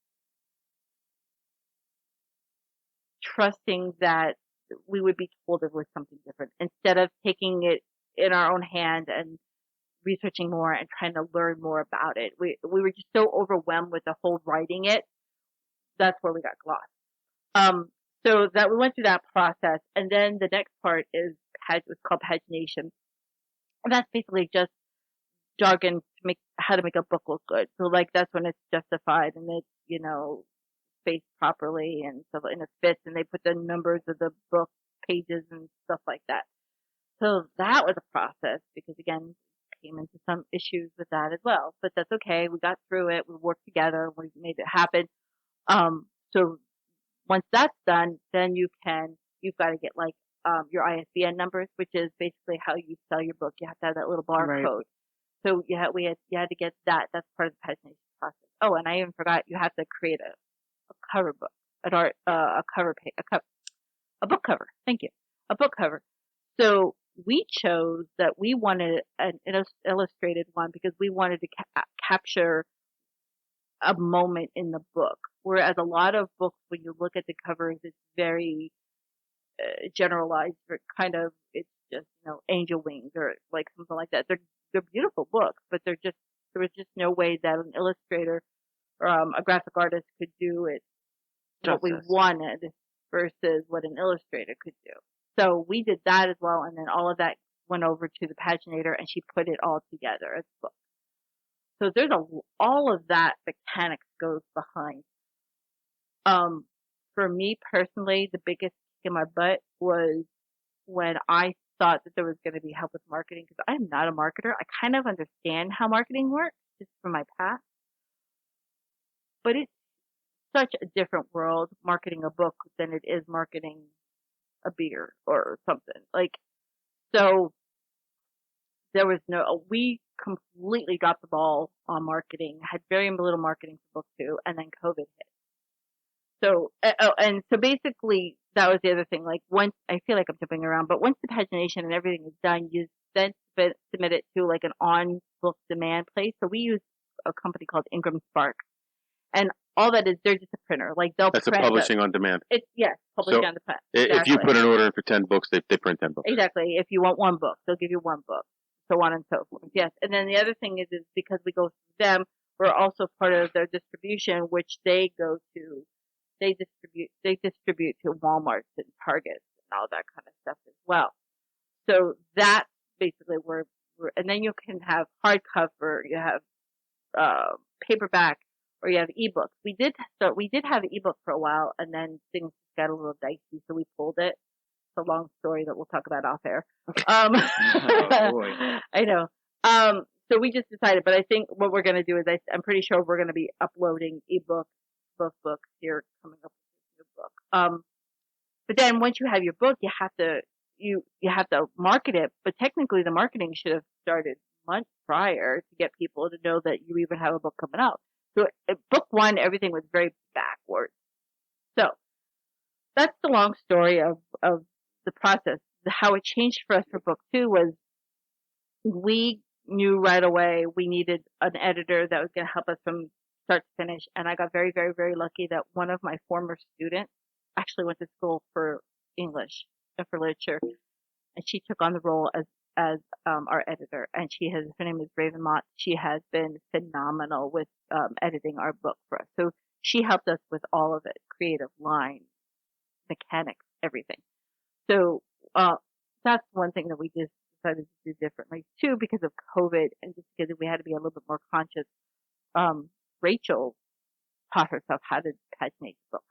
Speaker 2: that we would be told it was something different, instead of taking it in our own hand and researching more and trying to learn more about it. We were just so overwhelmed with the whole writing it. That's where we got lost. So that we went through that process, and then the next part was called pagination. And that's basically just jargon to how to make a book look good. So that's when it's justified and it's, spaced properly and stuff, and it fits, and they put the numbers of the book pages and stuff like that. So that was a process, because again, came into some issues with that as well. But that's okay. We got through it. We worked together. We made it happen. So once that's done, then you've got to get your ISBN numbers, which is basically how you sell your book. You have to have that little barcode. Right. So you had to get that. That's part of the pagination process. Oh, and I even forgot, you have to create a cover book, a cover page, a book cover. Thank you, a book cover. So we chose that we wanted an illustrated one because we wanted to capture a moment in the book. Whereas a lot of books, when you look at the covers, it's very generalized. It's just angel wings or like something like that. They're beautiful books, but there was just no way that an illustrator or a graphic artist could do it what we wanted versus what an illustrator could do. So we did that as well, and then all of that went over to the paginator, and she put it all together as a book. So there's all of that mechanics goes behind. For me personally, the biggest kick in my butt was when I thought that there was going to be help with marketing, because I'm not a marketer. I kind of understand how marketing works just from my past, but it's such a different world marketing a book than it is marketing a beer or something. So there was we completely dropped the ball on marketing, had very little marketing for book 2, and then COVID hit. So, and so basically that was the other thing. Once, I feel like I'm jumping around, but once the pagination and everything is done, you then submit it to an on book demand place. So we use a company called Ingram Spark, and all that is, they're just a printer.
Speaker 3: That's a publishing on demand.
Speaker 2: Publishing on the print.
Speaker 3: Exactly. If you put an order in for 10 books, they print 10 books.
Speaker 2: Exactly. If you want one book, they'll give you one book, so on and so forth. Yes. And then the other thing is because we go through them, we're also part of their distribution, which they distribute to Walmarts and Targets and all that kind of stuff as well. So that's basically where and then you can have hardcover, you have paperback, or you have ebooks. We did have an ebook for a while, and then things got a little dicey, so we pulled it. It's a long story that we'll talk about off air.
Speaker 4: Oh boy.
Speaker 2: I know. So we just decided, but I think what we're going to do is I'm pretty sure we're going to be uploading books here coming up with this new book. But then once you have your book, you have to market it. But technically, the marketing should have started months prior to get people to know that you even have a book coming out. So book 1, everything was very backwards. So that's the long story of the process. How it changed for us for book 2 was we knew right away we needed an editor that was going to help us from start to finish. And I got very, very, very lucky that one of my former students actually went to school for English and for literature, and she took on the role as our editor. And her name is Raven Naelo. She has been phenomenal with editing our book for us. So she helped us with all of it, creative line, mechanics, everything. So that's one thing that we just decided to do differently too, because of COVID, and just because we had to be a little bit more conscious. Rachel taught herself how to paginate the book.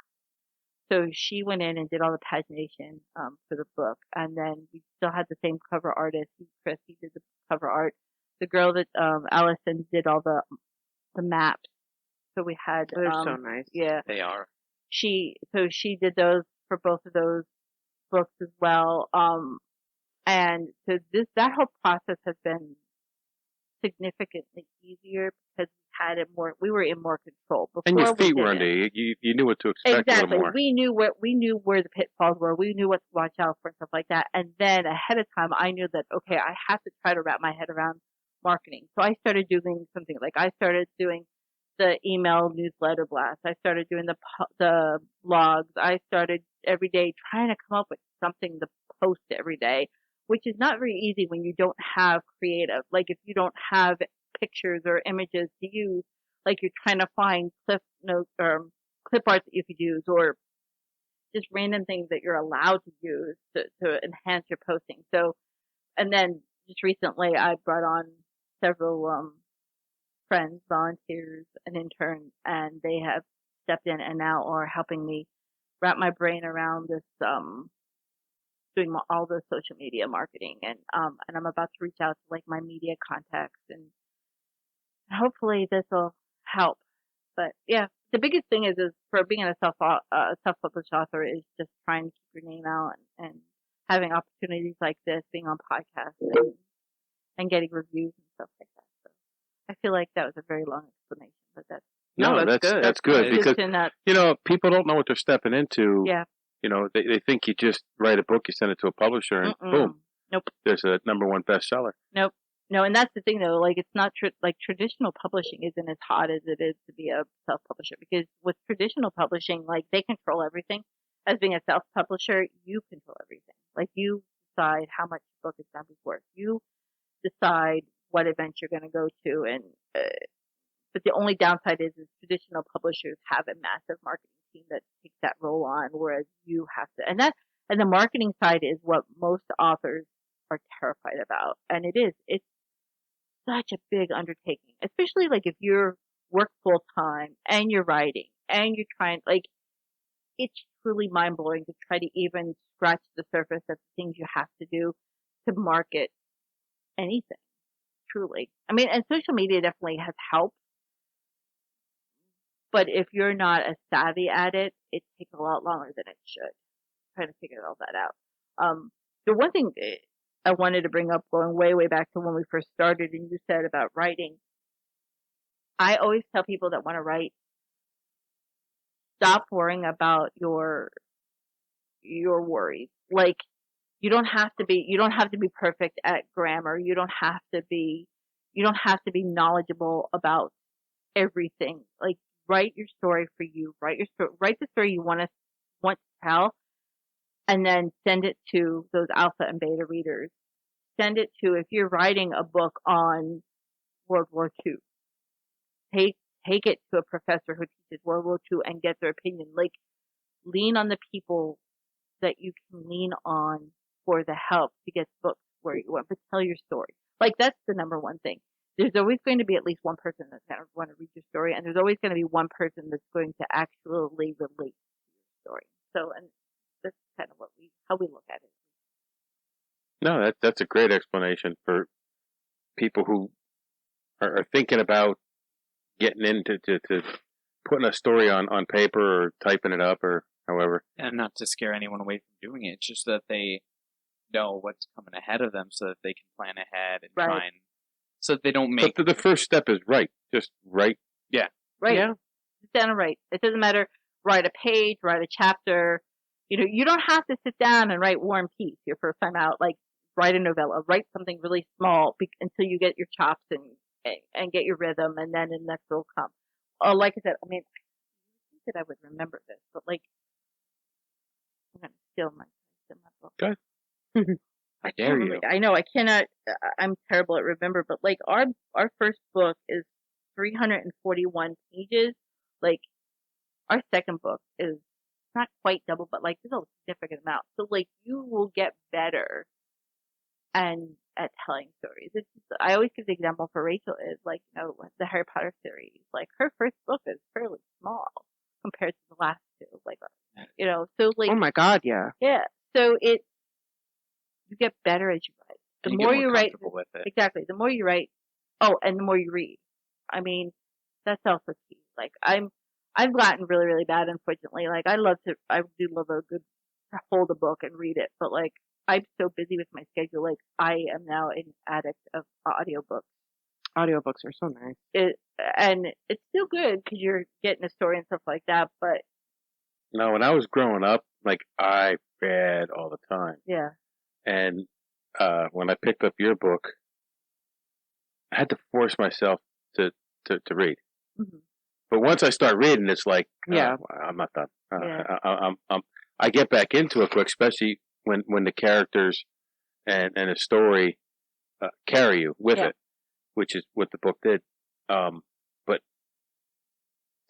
Speaker 2: So she went in and did all the pagination for the book, and then we still had the same cover artist. Chris, he did the cover art. The girl that Allison did all the maps. So we had.
Speaker 5: They're so nice.
Speaker 2: Yeah,
Speaker 4: They are.
Speaker 2: She did those for both of those books as well. And so that whole process has been significantly easier because we were in more control. Before,
Speaker 3: and your feet were under you. You knew what to expect.
Speaker 2: Exactly.
Speaker 3: A little more.
Speaker 2: We knew where the pitfalls were. We knew what to watch out for and stuff like that. And then ahead of time, I knew that, okay, I have to try to wrap my head around marketing. So I started doing something I started doing the email newsletter blast. I started doing the blogs. I started every day trying to come up with something to post every day, which is not very easy when you don't have creative. If you don't have pictures or images to use, you're trying to find clip notes or clip arts that you could use, or just random things that you're allowed to use to enhance your posting. So, and then just recently I brought on several friends, volunteers, and interns, and they have stepped in and now are helping me wrap my brain around this doing all the social media marketing, and I'm about to reach out to my media contacts, and hopefully this will help. But yeah, the biggest thing is for being a self-published author is just trying to keep your name out and having opportunities like this, being on podcasts and getting reviews and stuff like that. So I feel like that was a very long explanation, but that's
Speaker 5: No, that's good.
Speaker 3: That's good
Speaker 2: Just
Speaker 3: because
Speaker 2: in that,
Speaker 3: people don't know what they're stepping into.
Speaker 2: yeah.
Speaker 3: They think you just write a book, you send it to a publisher, and boom,
Speaker 2: Nope.
Speaker 3: there's a #1 bestseller.
Speaker 2: Nope. No, and that's the thing though. Like, it's not like traditional publishing isn't as hot as it is to be a self-publisher, because with traditional publishing, like, they control everything. As being a self-publisher, you control everything. Like, you decide how much the book is going to be worth. You decide what event you're going to go to, and but the only downside is traditional publishers have a massive marketing team that takes that role on, whereas you have to, and the marketing side is what most authors are terrified about, and it's such a big undertaking, especially like if you're work full time and you're writing and you're trying, like, it's truly mind blowing to try to even scratch the surface of the things you have to do to market anything. Truly, I mean, and social media definitely has helped. But if you're not as savvy at it, it takes a lot longer than it should. Trying to figure all that out. The one thing I wanted to bring up, going way, way back to when we first started, and you said about writing, I always tell people that want to write, stop worrying about your worries. Like, you don't have to be perfect at grammar. You don't have to be knowledgeable about everything. Like, write your story for you. Write the story you want to tell, and then send it to those alpha and beta readers. Send it to, if you're writing a book on World War II, take it to a professor who teaches World War II and get their opinion. Like, lean on the people that you can lean on for the help to get books where you want, but tell your story. Like, that's the #1 thing. There's always going to be at least one person that's going to want to read your story, and there's always going to be one person that's going to actually relate to your story. So, and that's kind of how we look at it.
Speaker 3: No, that's a great explanation for people who are thinking about getting into to putting a story on paper or typing it up or however.
Speaker 4: And not to scare anyone away from doing it, it's just that they know what's coming ahead of them so that they can plan ahead and try and, so that they don't make...
Speaker 3: But the first step is write. Just write.
Speaker 4: Yeah.
Speaker 2: Right.
Speaker 5: Yeah.
Speaker 2: Sit down and write. It doesn't matter. Write a page, write a chapter. You don't have to sit down and write War and Peace your first time out. Like, write a novella. Write something really small until you get your chops and get your rhythm, and then the next will come. Like I said, I mean, I think that I would remember this, but, like, I'm going to steal my book.
Speaker 3: Good.
Speaker 4: I dare you.
Speaker 2: I know I cannot. I'm terrible at remember, but, like, our first book is 341 pages. Like, our second book is not quite double, but, like, there's a significant amount. So, like, you will get better and at telling stories. I always give the example for Rachel is, like, the Harry Potter series. Like, her first book is fairly small compared to the last two. Like, so, like,
Speaker 5: Oh my God, yeah.
Speaker 2: yeah. So you get better as you write. The more you write,
Speaker 4: with it.
Speaker 2: exactly. The more you write, and the more you read. I mean, that's also key. Like, I've gotten really, really bad, unfortunately. Like, I do love to hold a book and read it, but, like, I'm so busy with my schedule. Like, I am now an addict of audiobooks.
Speaker 5: Audiobooks are so nice.
Speaker 2: And it's still good because you're getting a story and stuff like that, but...
Speaker 3: No, when I was growing up, like, I read all the time.
Speaker 2: Yeah.
Speaker 3: And when I picked up your book, I had to force myself to read.
Speaker 2: Mm-hmm.
Speaker 3: But once I start reading, it's like,
Speaker 5: Yeah.
Speaker 3: I'm not done. I get back into it quick, especially when the characters and the story carry you with it, which is what the book did. But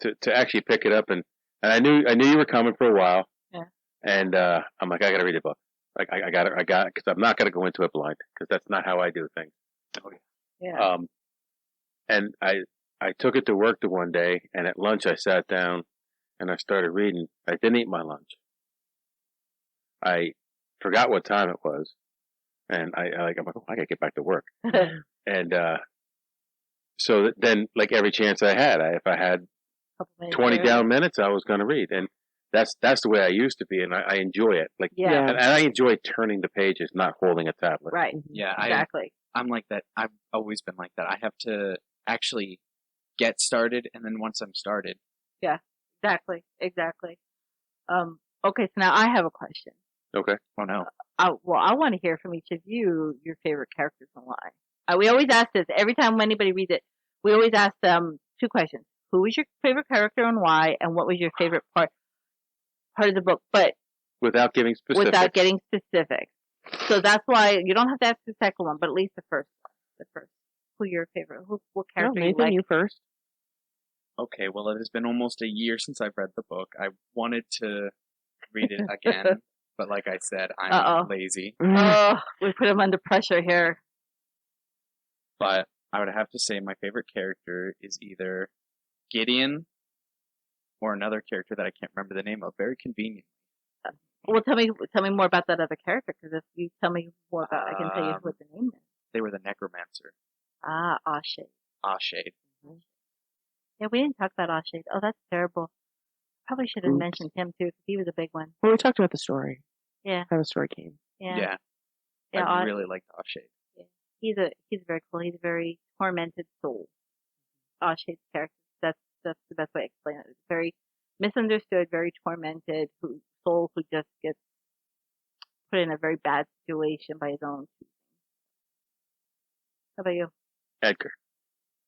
Speaker 3: to actually pick it up and I knew you were coming for a while.
Speaker 2: Yeah.
Speaker 3: And I'm like, I got to read the book. Like, I got it, because I'm not going to go into it blind, because that's not how I do things.
Speaker 2: Yeah.
Speaker 3: And I took it to work the one day, and at lunch I sat down and I started reading. I didn't eat my lunch. I forgot what time it was, and I'm like, oh, I gotta get back to work. And so then, like, every chance I had, if I had 20 down minutes, I was going to read, and that's the way I used to be, and I enjoy it. Like,
Speaker 2: yeah.
Speaker 3: and I enjoy turning the pages, not holding a tablet.
Speaker 2: Right.
Speaker 4: Yeah,
Speaker 2: exactly.
Speaker 4: I'm like that. I've always been like that. I have to actually get started, and then once I'm started.
Speaker 2: Yeah, exactly. Okay, so now I have a question.
Speaker 3: Okay.
Speaker 4: Oh no.
Speaker 2: Well, I want to hear from each of you your favorite characters and why. We always ask this every time anybody reads it. We always ask them 2 questions: who was your favorite character and why, and what was your favorite part of the book? But
Speaker 3: without giving specifics.
Speaker 2: Without getting specific. So that's why you don't have to ask the second one, but at least the first one. The first. Who your favorite? What character
Speaker 5: Nathan,
Speaker 2: you like?
Speaker 5: you first.
Speaker 4: Okay, well, it has been almost a year since I've read the book. I wanted to read it again, but like I said, I'm lazy.
Speaker 2: Oh, we put him under pressure here.
Speaker 4: But I would have to say my favorite character is either Gideon or another character that I can't remember the name of. Very convenient.
Speaker 2: Well, tell me more about that other character, because if you tell me more about it, I can tell you what the name is.
Speaker 4: They were the necromancer.
Speaker 2: Ah, Ashade.
Speaker 4: Ashade.
Speaker 2: Mm-hmm. Yeah, we didn't talk about Ashade. Oh, that's terrible. Probably should have mentioned him too, because he was a big one.
Speaker 5: Well, we talked about the story.
Speaker 2: Yeah.
Speaker 5: How the story came.
Speaker 2: Yeah.
Speaker 4: I really liked Ashade.
Speaker 2: Yeah. He's very cool. He's a very tormented soul. Ashade's character. That's the best way to explain it. It's very misunderstood, very tormented soul who just gets put in a very bad situation by his own choosing. How about you?
Speaker 3: Edgar.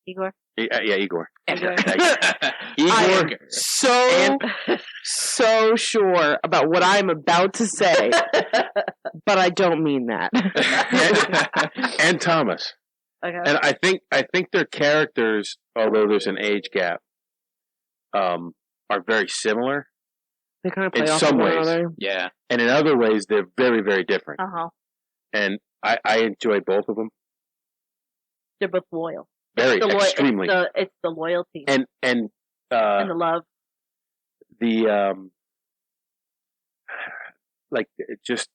Speaker 2: Igor?
Speaker 3: Yeah, Igor.
Speaker 2: Edgar.
Speaker 3: Igor.
Speaker 5: So sure about what I'm about to say, but I don't mean that.
Speaker 3: and Thomas.
Speaker 2: Okay.
Speaker 3: And I think their characters, although there's an age gap, are very similar.
Speaker 5: They kind of play
Speaker 3: in
Speaker 5: off
Speaker 3: some
Speaker 5: one
Speaker 3: ways.
Speaker 5: another.
Speaker 4: Yeah.
Speaker 3: And in other ways, they're very, very different.
Speaker 2: Uh-huh.
Speaker 3: And I enjoy both of them.
Speaker 2: They're both loyal.
Speaker 3: Very, extremely.
Speaker 2: It's the loyalty.
Speaker 3: And
Speaker 2: the love.
Speaker 3: The, like, just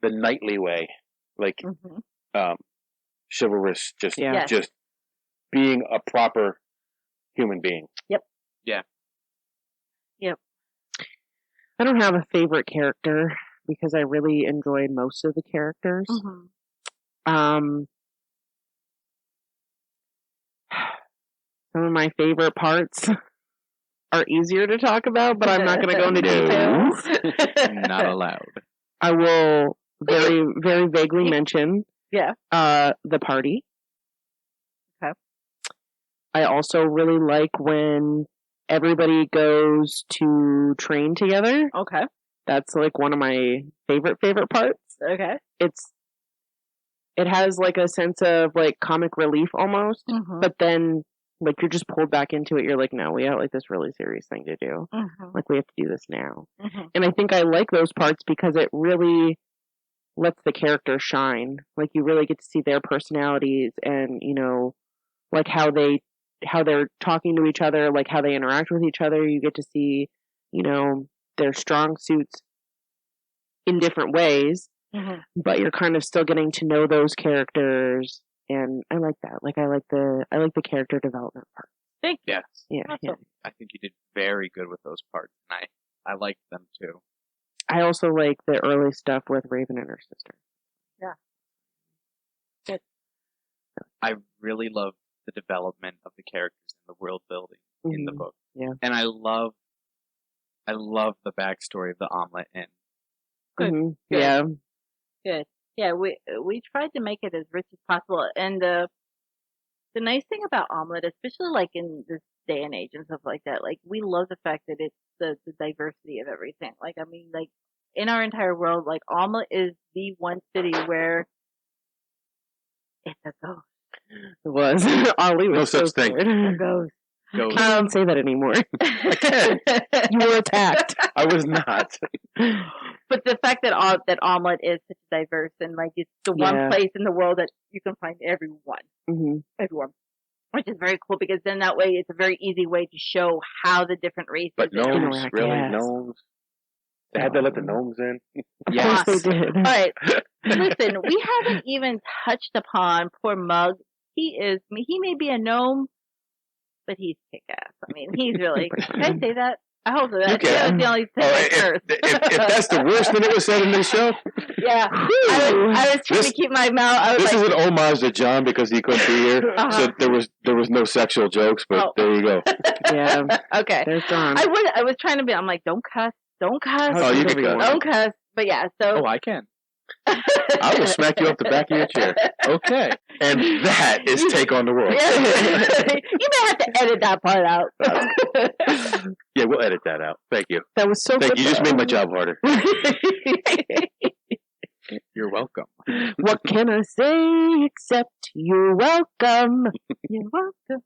Speaker 3: the knightly way. Like, chivalrous, just being a proper human being.
Speaker 2: Yep.
Speaker 4: Yeah.
Speaker 2: Yep.
Speaker 5: I don't have a favorite character because I really enjoyed most of the characters.
Speaker 2: Mm-hmm.
Speaker 5: Some of my favorite parts are easier to talk about, but I'm not going to go into details.
Speaker 4: Not allowed.
Speaker 5: I will very, very vaguely mention the party.
Speaker 2: Okay.
Speaker 5: I also really like when everybody goes to train together.
Speaker 2: Okay.
Speaker 5: That's like one of my favorite parts.
Speaker 2: Okay.
Speaker 5: It has like a sense of like comic relief almost, but then like you're just pulled back into it. You're like, no, we have like this really serious thing to do. Like we have to do this now. And I think I like those parts because it really lets the characters shine. Like you really get to see their personalities and, you know, like how they're talking to each other, like how they interact with each other. You get to see, you know, their strong suits in different ways, but you're kind of still getting to know those characters, and I like that. Like I like the character development part.
Speaker 2: Thank you.
Speaker 4: Yes.
Speaker 5: Yeah,
Speaker 2: awesome.
Speaker 5: yeah.
Speaker 4: I think you did very good with those parts, and I liked them too.
Speaker 5: I also like the early stuff with Raven and her sister.
Speaker 2: Yeah.
Speaker 4: Good. I really love the development of the characters and the world building in the book.
Speaker 5: Yeah.
Speaker 4: And I love the backstory of the Omelette Inn.
Speaker 2: Good.
Speaker 5: Mm-hmm.
Speaker 2: Good.
Speaker 5: Yeah.
Speaker 2: Good. Yeah, we tried to make it as rich as possible, and the nice thing about Omelette, especially like in this day and age and stuff like that, like we love the fact that it's the diversity of everything. Like I mean, like in our entire world, like Omelette is the one city where it's a ghost.
Speaker 5: It was. Ollie was
Speaker 3: No
Speaker 5: so
Speaker 3: such thing.
Speaker 5: scared.
Speaker 2: A ghost.
Speaker 5: I can't say that anymore. You were attacked.
Speaker 3: I was not.
Speaker 2: But the fact that Omelette is such diverse and like it's the one place in the world that you can find everyone, which is very cool because then that way it's a very easy way to show how the different races.
Speaker 3: But gnomes,
Speaker 5: interact,
Speaker 3: really
Speaker 5: yes.
Speaker 3: gnomes. They had to let the gnomes in.
Speaker 5: Yes, they did.
Speaker 2: All right, listen, we haven't even touched upon poor Mug. He may be a gnome, but he's kick-ass. I mean, he's really. Can I say that? I hope so. That
Speaker 3: can.
Speaker 2: was the only thing
Speaker 3: Oh,
Speaker 2: I cursed.
Speaker 3: if that's the worst thing that was said in this show,
Speaker 2: Yeah. I was trying to keep my mouth.
Speaker 3: This is an homage to John because he couldn't be here. So there was no sexual jokes, but there you go.
Speaker 5: Yeah.
Speaker 2: Okay.
Speaker 5: There's John.
Speaker 2: I was trying to be. I'm like, don't cuss.
Speaker 3: Oh, you can cuss.
Speaker 2: Don't cuss. But yeah. So.
Speaker 4: Oh, I can.
Speaker 3: I will smack you off the back of your chair.
Speaker 4: Okay.
Speaker 3: And that is Take on the World.
Speaker 2: Yeah. You may have to edit that part out.
Speaker 3: Yeah, we'll edit that out. Thank you.
Speaker 5: That was so
Speaker 3: Thank
Speaker 5: good.
Speaker 3: you. You just made my job harder.
Speaker 4: You're welcome.
Speaker 5: What can I say except you're welcome? You're welcome.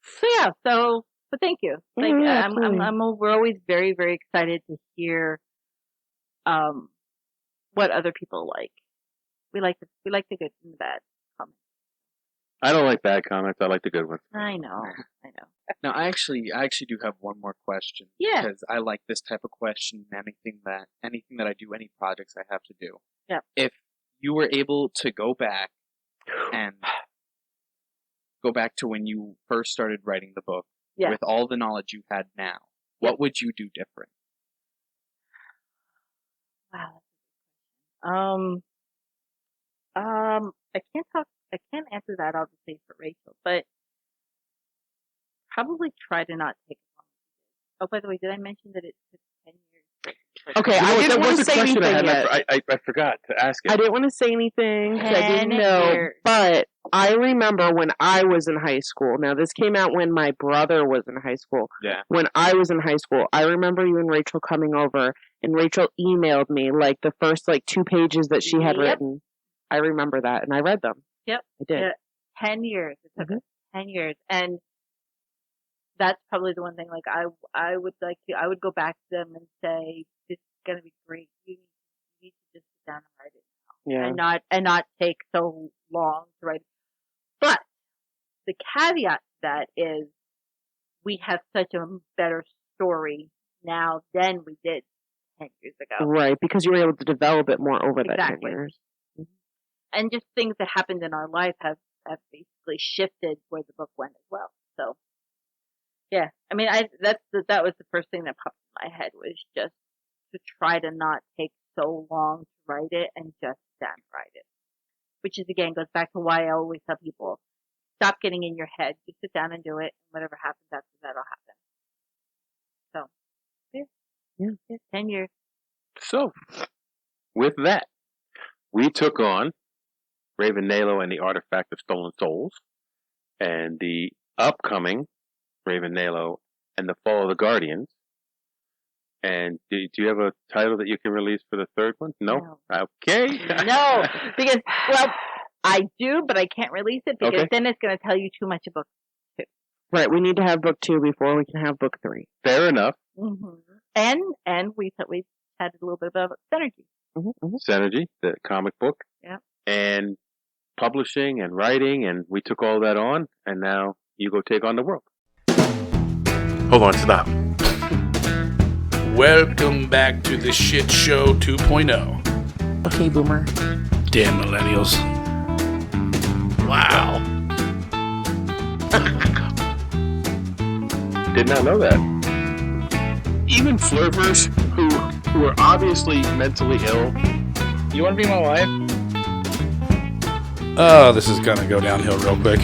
Speaker 2: So yeah. But thank you. Like
Speaker 5: Yeah,
Speaker 2: we're always very, very excited to hear, what other people like. We like the good and the bad comments.
Speaker 3: I don't like bad comments. I like the good ones.
Speaker 2: I know.
Speaker 4: Now, I actually do have one more question.
Speaker 2: Yeah.
Speaker 4: Because I like this type of question. Anything that I do, any projects I have to do.
Speaker 2: Yeah.
Speaker 4: If you were able to go back to when you first started writing the book,
Speaker 2: Yeah.
Speaker 4: with all the knowledge you had now, what would you do different?
Speaker 2: Wow. I can't answer that obviously for Rachel, but probably try to not take as long as it did. Oh, by the way, did I mention that it took 10 years?
Speaker 5: Okay, I didn't want to say anything yet.
Speaker 3: I forgot to ask it.
Speaker 5: I didn't want to say anything 'cause I didn't
Speaker 2: 10
Speaker 5: know,
Speaker 2: years.
Speaker 5: but I remember when I was in high school. Now, this came out when my brother was in high school.
Speaker 4: Yeah.
Speaker 5: When I was in high school, I remember you and Rachel coming over, and Rachel emailed me like the first 2 pages that she had
Speaker 2: Yep.
Speaker 5: written. I remember that, and I read them.
Speaker 2: Yep.
Speaker 5: I did.
Speaker 2: Yeah, 10 years. It took us 10 years. And that's probably the one thing, I would go back to them and say, this is going to be great. You need to just sit down and write it now.
Speaker 5: Yeah.
Speaker 2: And not take so long to write it. But the caveat to that is we have such a better story now than we did 10 years ago.
Speaker 5: Right, because you were able to develop it more over that 10
Speaker 2: Exactly.
Speaker 5: years.
Speaker 2: And just things that happened in our life have basically shifted where the book went as well. So, yeah, I mean, that was the first thing that popped in my head was just to try to not take so long to write it and just sit down and write it. Which is again goes back to why I always tell people, stop getting in your head, just sit down and do it, and whatever happens after that'll happen. So, yeah, 10 years.
Speaker 3: So, with that, we took on Raven Naelo and the Artifact of Stolen Souls, and the upcoming Raven Naelo and the Fall of the Guardians. And do you have a title that you can release for the third one? No? Okay.
Speaker 2: No, because, well, I do, but I can't release it because then it's going to tell you too much about book 2.
Speaker 5: Right, we need to have book 2 before we can have book 3.
Speaker 3: Fair enough.
Speaker 2: Mm-hmm. And we chatted a little bit about Synergy.
Speaker 5: Mm-hmm.
Speaker 3: Synergy, the comic book.
Speaker 2: Yeah.
Speaker 3: And publishing and writing, and we took all that on, and now you go take on the world.
Speaker 1: Hold on, stop. Welcome back to the Shit Show 2.0.
Speaker 5: Okay, Boomer.
Speaker 1: Damn millennials. Wow.
Speaker 3: Did not know that. Even flirters who are obviously mentally ill. You want to be my wife?
Speaker 1: Oh, this is gonna go downhill real quick.